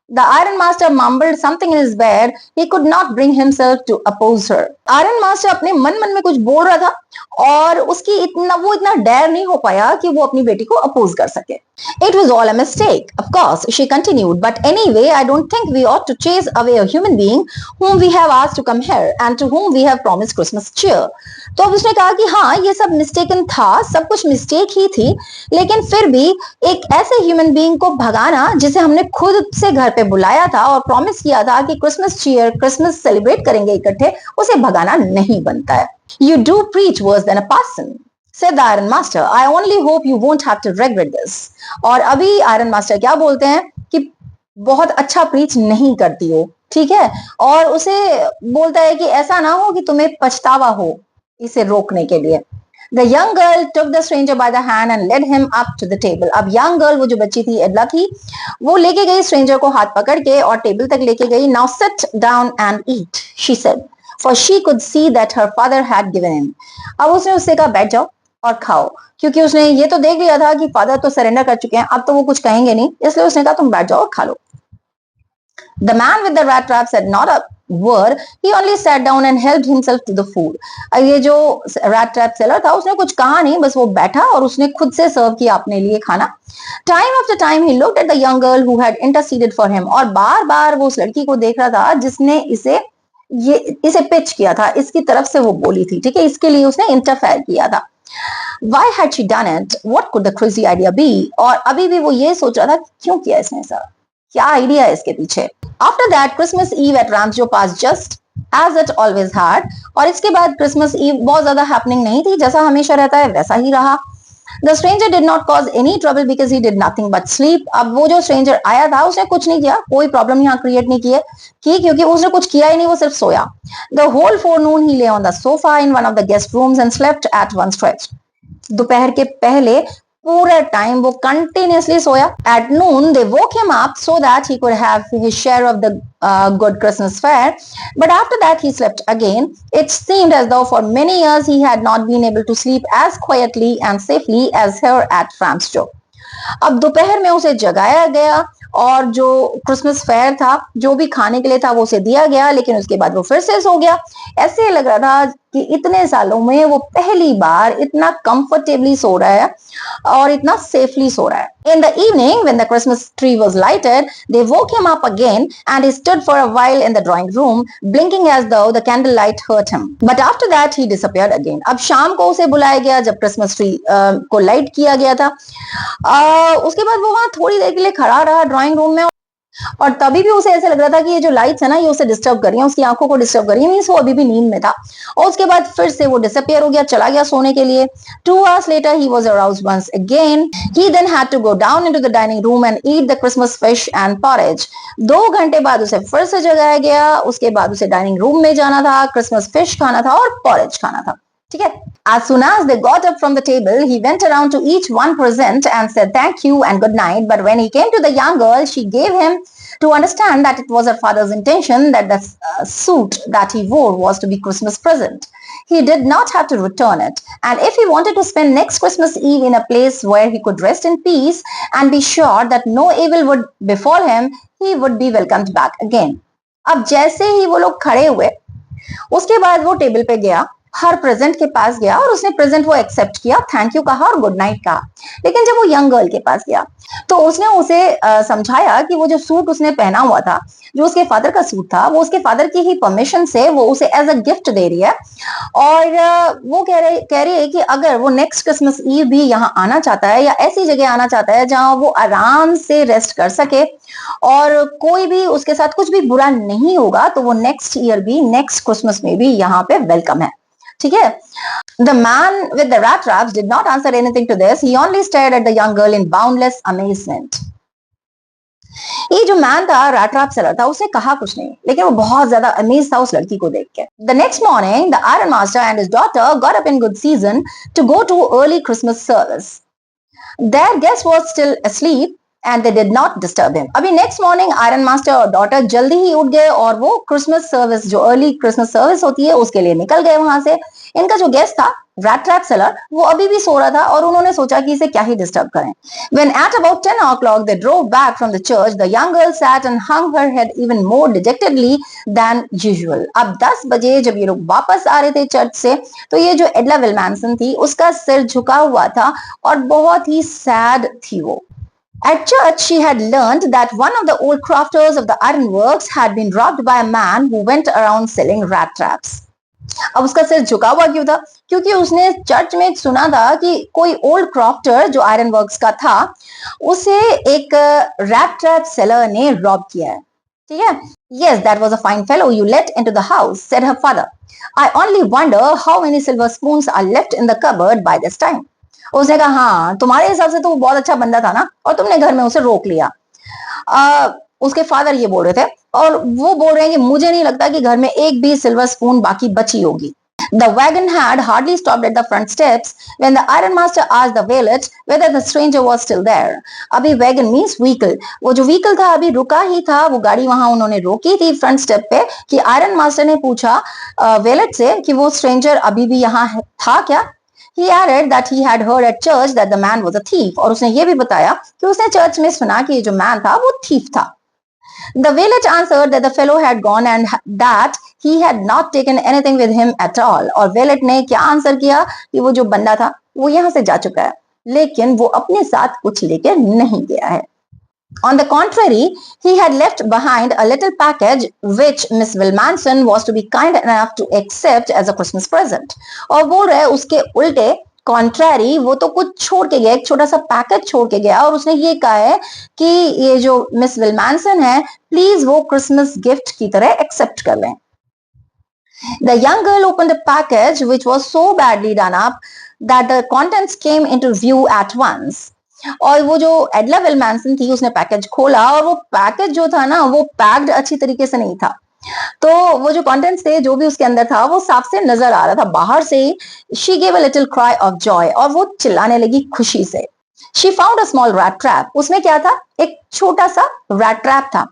The Iron Master mumbled something in his bed. He could not bring himself to oppose her. Iron Master अपने मन में कुछ बोल रहा था और उसकी वो इतना डेयर नहीं हो पाया कि वो अपनी बेटी को अपोज कर सके। It was all a mistake, of course, she continued. But anyway, I don't think we ought to chase away a human being whom we have asked to come here and to whom we have promised Christmas cheer. तो अब उसने कहा कि हाँ, ये सब mistaken था, सब कुछ मिस्टेक ही थी, लेकिन फिर भी एक ऐसे ह्यूमन बीइंग को भगाना जिसे हमने खुद से घर पे बुलाया था और प्रॉमिस किया था कि क्रिसमस चीयर, क्रिसमस सेलिब्रेट करेंगे इकट्ठे, उसे भगाना नहीं बनता है। You do preach worse than a parson, said the Iron Master. I only hope you won't have to regret this. और अभी आयरन मास्टर क्या बोलते हैं कि बहुत अच्छा प्रीच नहीं करती हो, ठीक है, और उसे बोलता है कि ऐसा ना हो कि तुम्हें पछतावा हो इसे रोकने के लिए। The young girl took the stranger by the hand and led him up to the table. अब young girl, वो जो बच्ची थी, एडला थी, वो लेके गई स्ट्रेंजर को हाथ पकड़ के और टेबल तक लेके गई। Now sit down and eat, she said, for she could see that her father had given in. अब उसने उससे कहा बैठ जाओ और खाओ, क्योंकि उसने ये तो देख लिया था कि फादर तो सरेंडर कर चुके हैं, अब तो वो कुछ कहेंगे नहीं, इसलिए उसने कहा तुम बैठ जाओ और खा लो। The man with the rat trap said not a word. He only sat down and helped himself to the food. अब ये जो rat trap seller था उसने कुछ कहा नहीं, बस वो बैठा और उसने खुद से सर्व किया अपने लिए खाना। Time after time he looked at the young girl who had interceded for him. और बार बार वो उस लड़की को देख रहा था जिसने इसे ये इसे पिच किया था, इसकी तरफ से वो बोली थी, ठीक है, इसके लिए उसने इंटरफेयर किया था। Why had she done it? What could the crazy idea be? और अभी भी वो ये सोच रहा था क्यों किया इसने ऐसा, क्या आइडिया है इसके पीछे। After that, Christmas Eve at Ramsjo passed just as it always had. और इसके बाद क्रिसमस ईव बहुत ज्यादा हैपनिंग नहीं थी, जैसा हमेशा रहता है वैसा ही रहा। The stranger did not cause any trouble because he did nothing but sleep. अब वो जो स्ट्रेंजर आया था उसने कुछ नहीं किया, कोई प्रॉब्लम यहाँ क्रिएट नहीं किए की, क्योंकि उसने कुछ किया ही नहीं, वो सिर्फ सोया। The whole forenoon he lay on the sofa in one of the guest rooms and slept at one stretch. दोपहर के पहले पूरा टाइम वो continuously soya. At noon they woke him up so that he could have his share of the good Christmas fare, but after that he slept again. It seemed as though for many years he had not been able to sleep as quietly and safely as here at Ramsjo. अब दोपहर में उसे जगाया गया और जो Christmas fair था, जो भी खाने के लिए था वो उसे दिया गया, लेकिन उसके बाद वो फिर से सो गया। ऐसे लग रहा था कि इतने सालों में वो पहली बार इतना कंफर्टेबली सो रहा है और इतना सेफली सो रहा है। In the evening, when the Christmas tree was lighted, they woke him up again and he stood for a while in the drawing room, blinking as though the candlelight hurt him. But after that, he disappeared again. अब शाम को उसे बुलाया गया जब Christmas tree को light किया गया था। उसके बाद वो वहां थोड़ी देर के लिए खड़ा रहा ड्राइंग रूम में, और तभी भी उसे ऐसे लग रहा था कि ये जो लाइट्स है ना, ये उसे डिस्टर्ब कर रही है, उसकी आंखों को डिस्टर्ब कर रही है, मींस वो अभी भी नींद में था। और उसके बाद फिर से वो डिसअपियर हो गया, चला गया सोने के लिए। 2 hours later he was aroused once again. He then had to go down into the dining room and eat the Christmas fish and porridge. 2 घंटे बाद उसे फिर से जगाया गया, उसके बाद उसे डाइनिंग रूम में जाना था, क्रिसमस फिश खाना था और पॉरेज खाना था, ठीक है। As soon as they got up from the table, he went around to each one present and said thank you and good night. But when he came to the young girl, she gave him to understand that it was her father's intention that the suit that he wore was to be Christmas present. He did not have to return it, and if he wanted to spend next Christmas Eve in a place where he could rest in peace and be sure that no evil would befall him, he would be welcomed back again. अब जैसे ही वो लोग खड़े हुए, उसके बाद वो table पे गया, हर प्रेजेंट के पास गया और उसने प्रेजेंट वो एक्सेप्ट किया, थैंक यू कहा और गुड नाइट कहा। लेकिन जब वो यंग गर्ल के पास गया तो उसने उसे समझाया कि वो जो सूट उसने पहना हुआ था, जो उसके फादर का सूट था, वो उसके फादर की ही परमिशन से वो उसे एज अ गिफ्ट दे रही है। और वो कह रही है कि अगर वो नेक्स्ट क्रिसमस ईव भी यहाँ आना चाहता है या ऐसी जगह आना चाहता है जहाँ वो आराम से रेस्ट कर सके और कोई भी उसके साथ कुछ भी बुरा नहीं होगा, तो वो नेक्स्ट ईयर भी, नेक्स्ट क्रिसमस में भी यहाँ पे वेलकम है, ठीक है। The man with the rat traps did not answer anything to this. He only stared at the young girl in boundless amazement. ये जो मैन था, रैट ट्रैप सेलर था, उसने कहा कुछ नहीं, लेकिन वो बहुत ज्यादा अमेज था उस लड़की को देख के। The next morning, the iron master and his daughter got up in good season to go to early Christmas service. Their guest was still asleep and they did not disturb him. अभी next morning iron master और daughter जल्दी ही उठ गए और वो Christmas service, जो early Christmas service होती है, उसके लिए निकल गए वहां से। इनका जो गेस्ट था, रैट ट्रैप सेलर, वो अभी भी सो रहा था और उन्होंने सोचा कि इसे क्या ही डिस्टर्ब करें। When at about 10 o'clock they drove back from the church, the young girl sat and hung her head even more dejectedly than usual. अब 10 बजे जब ये लोग वापस आ रहे थे चर्च से, तो ये जो एडला विलमैनसन थी, उसका सिर झुका हुआ था और बहुत ही सैड थी वो। At church, she had learned that one of the old crofters of the ironworks had been robbed by a man who went around selling rat traps. अब उसका सिर झुका हुआ क्यों था? क्योंकि उसने चर्च में सुना था कि कोई ओल्ड क्रॉफ्टर जो आयरन वर्क्स का था, उसे एक रैट ट्रैप सेलर ने रॉब किया है, ठीक है। Yes, that was a fine fellow you let into the house, said her father. I only wonder how many silver spoons are left in the cupboard by this time. उसने कहा, हाँ, तुम्हारे हिसाब से तो वो बहुत अच्छा बंदा था ना, और तुमने घर में उसे रोक लिया। उसके फादर ये बोल रहे थे और वो बोल रहे हैं कि मुझे नहीं लगता कि घर में एक भी सिल्वर स्पून बाकी बची होगी। The wagon had hardly stopped at the front steps when the iron master asked the valet whether the stranger was still there. अभी wagon means vehicle, वो जो vehicle था अभी रुका ही था, वो गाड़ी वहां उन्होंने रोकी थी फ्रंट स्टेप पे, कि आयरन मास्टर ने पूछा वेलेट से कि वो स्ट्रेंजर अभी भी यहाँ था क्या। He added that he had heard at church that the man was a thief, और उसने ये भी बताया कि उसने चर्च में सुना कि ये जो मैन था वो thief था। The valet answered that the fellow had gone and that he had not taken anything with him at all. और valet ने क्या आंसर किया कि वो जो बंदा था वो यहाँ से जा चुका है, लेकिन वो अपने साथ कुछ लेके नहीं गया है। On the contrary, he had left behind a little package which Miss Wilmanson was to be kind enough to accept as a Christmas present. और बोल रहे उसके उल्टे कॉन्ट्ररी वो तो कुछ छोड़ के गया, एक छोटा सा पैकेज छोड़ के गया और उसने ये कहा है कि ये जो मिस विलमैनसन है प्लीज वो क्रिसमस गिफ्ट की तरह एक्सेप्ट कर लें. The young girl opened the package which was so badly done up that the contents came into view at once. और वो जो एडला विलमैनसन थी उसने पैकेज खोला और वो पैकेज जो था ना वो पैक्ड अच्छी तरीके से नहीं था. तो वो जो कंटेंट्स थे जो भी उसके अंदर था वो साफ से नजर आ रहा था बाहर से ही. She gave a little cry of joy और वो चिल्लाने लगी खुशी से. She found a small rat trap. उसमें क्या था? एक छोटा सा रैट ट्रैप था.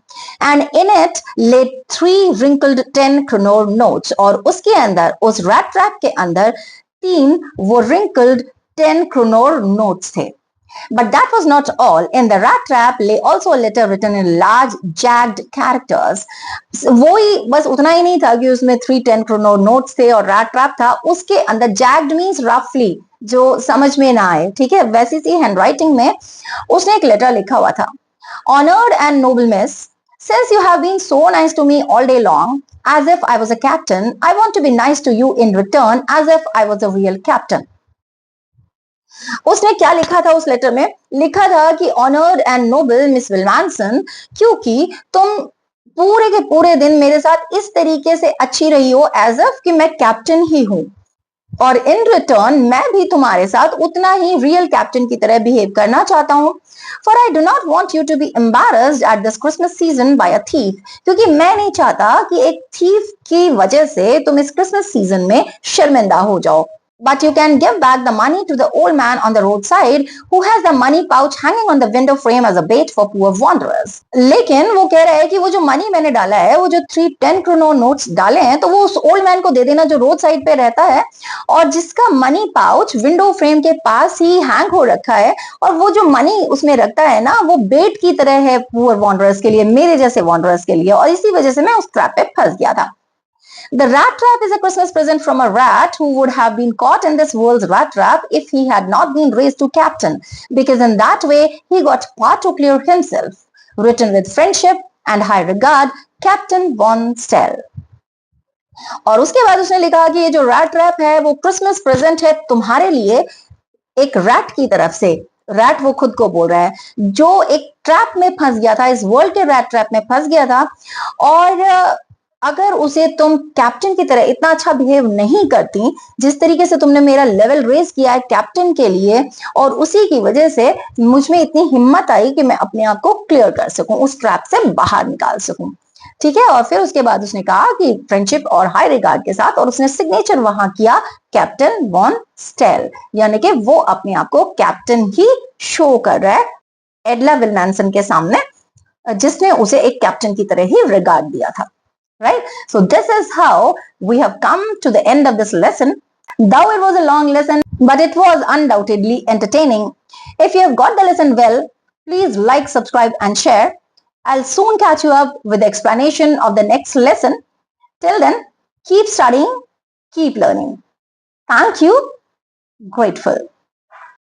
And in it lay 3 wrinkled 10 kroner notes. और उसके अंदर उस रैट ट्रैप के अंदर 3 वो wrinkled 10 kroner notes थे. But that was not all. In the rat trap lay also a letter written in large jagged characters. वो ही बस उतना ही नहीं था कि उसमें 3 10 kroner notes थे और rat trap था. उसके अंदर jagged means roughly जो समझ में ना आए, ठीक है, वैसी सी हैंडराइटिंग में उसने एक लेटर लिखा हुआ था. Honored and noble miss, since you have been so nice to me all day long, as if I was a captain, I want to be nice to you in return as if I was a real captain. उसने क्या लिखा था उस letter में? लिखा था कि honoured and Nobel miss विलमैनसन, क्योंकि तुम पूरे के पूरे दिन मेरे साथ इस तरीके से अच्छी रही हो एज इफ कि मैं कैप्टन ही हूं और इन रिटर्न मैं भी तुम्हारे साथ उतना ही रियल कैप्टन की तरह बिहेव करना चाहता हूं. For I do not want you to be embarrassed at this Christmas season by a thief, क्योंकि मैं नहीं चाहता कि एक थीफ की वजह से तुम इस क्रिसमस सीजन में शर्मिंदा हो जाओ. But you can give back the money to the old man on the roadside who has the money pouch hanging on the window frame as a bait for poor wanderers. लेकिन वो कह रहा है कि वो जो मनी मैंने डाला है, वो जो 3 10 kroner नोट्स डाले हैं, तो वो उस ओल्ड मैन को दे देना जो रोड साइड पे रहता है और जिसका मनी पाउच विंडो फ्रेम के पास ही हैंग हो रखा है. और वो जो मनी उसमें रखता है ना, वो बेट की तरह है पुअर वॉन्डरर्स के लिए, मेरे जैसे वॉन्डरर्स के लिए. और इसी वजह से मैं उस ट्रैप पे फंस गया था. The rat trap is a Christmas present from a rat who would have been caught in this world's rat trap if he had not been raised to captain, because in that way he got far too clear himself. Written with friendship and high regard, Captain Von Stell. और उसके बाद उसने लिखा कि ये जो rat trap है वो क्रिसमस प्रेजेंट है तुम्हारे लिए एक रैट की तरफ से. रैट वो खुद को बोल रहा है जो एक ट्रैप में फंस गया था, इस वर्ल्ड के रैट ट्रैप में फंस गया था. और अगर उसे तुम कैप्टन की तरह इतना अच्छा बिहेव नहीं करती जिस तरीके से तुमने मेरा लेवल रेज किया है कैप्टन के लिए, और उसी की वजह से मुझ में इतनी हिम्मत आई कि मैं अपने आप को क्लियर कर सकूं, उस ट्रैप से बाहर निकाल सकूं. ठीक है. और फिर उसके बाद उसने कहा कि फ्रेंडशिप और हाई रिगार्ड के साथ, और उसने सिग्नेचर वहां किया कैप्टन वॉन स्टेल, यानी कि वो अपने आप को कैप्टन ही शो कर रहा है एडला विलमैनसन के सामने, जिसने उसे एक कैप्टन की तरह ही रिगार्ड दिया था. Right? So this is how we have come to the end of this lesson. Though it was a long lesson, but it was undoubtedly entertaining. If you have got the lesson well, please like, subscribe and share. I'll soon catch you up with the explanation of the next lesson. Till then, keep studying, keep learning. Thank you. Grateful.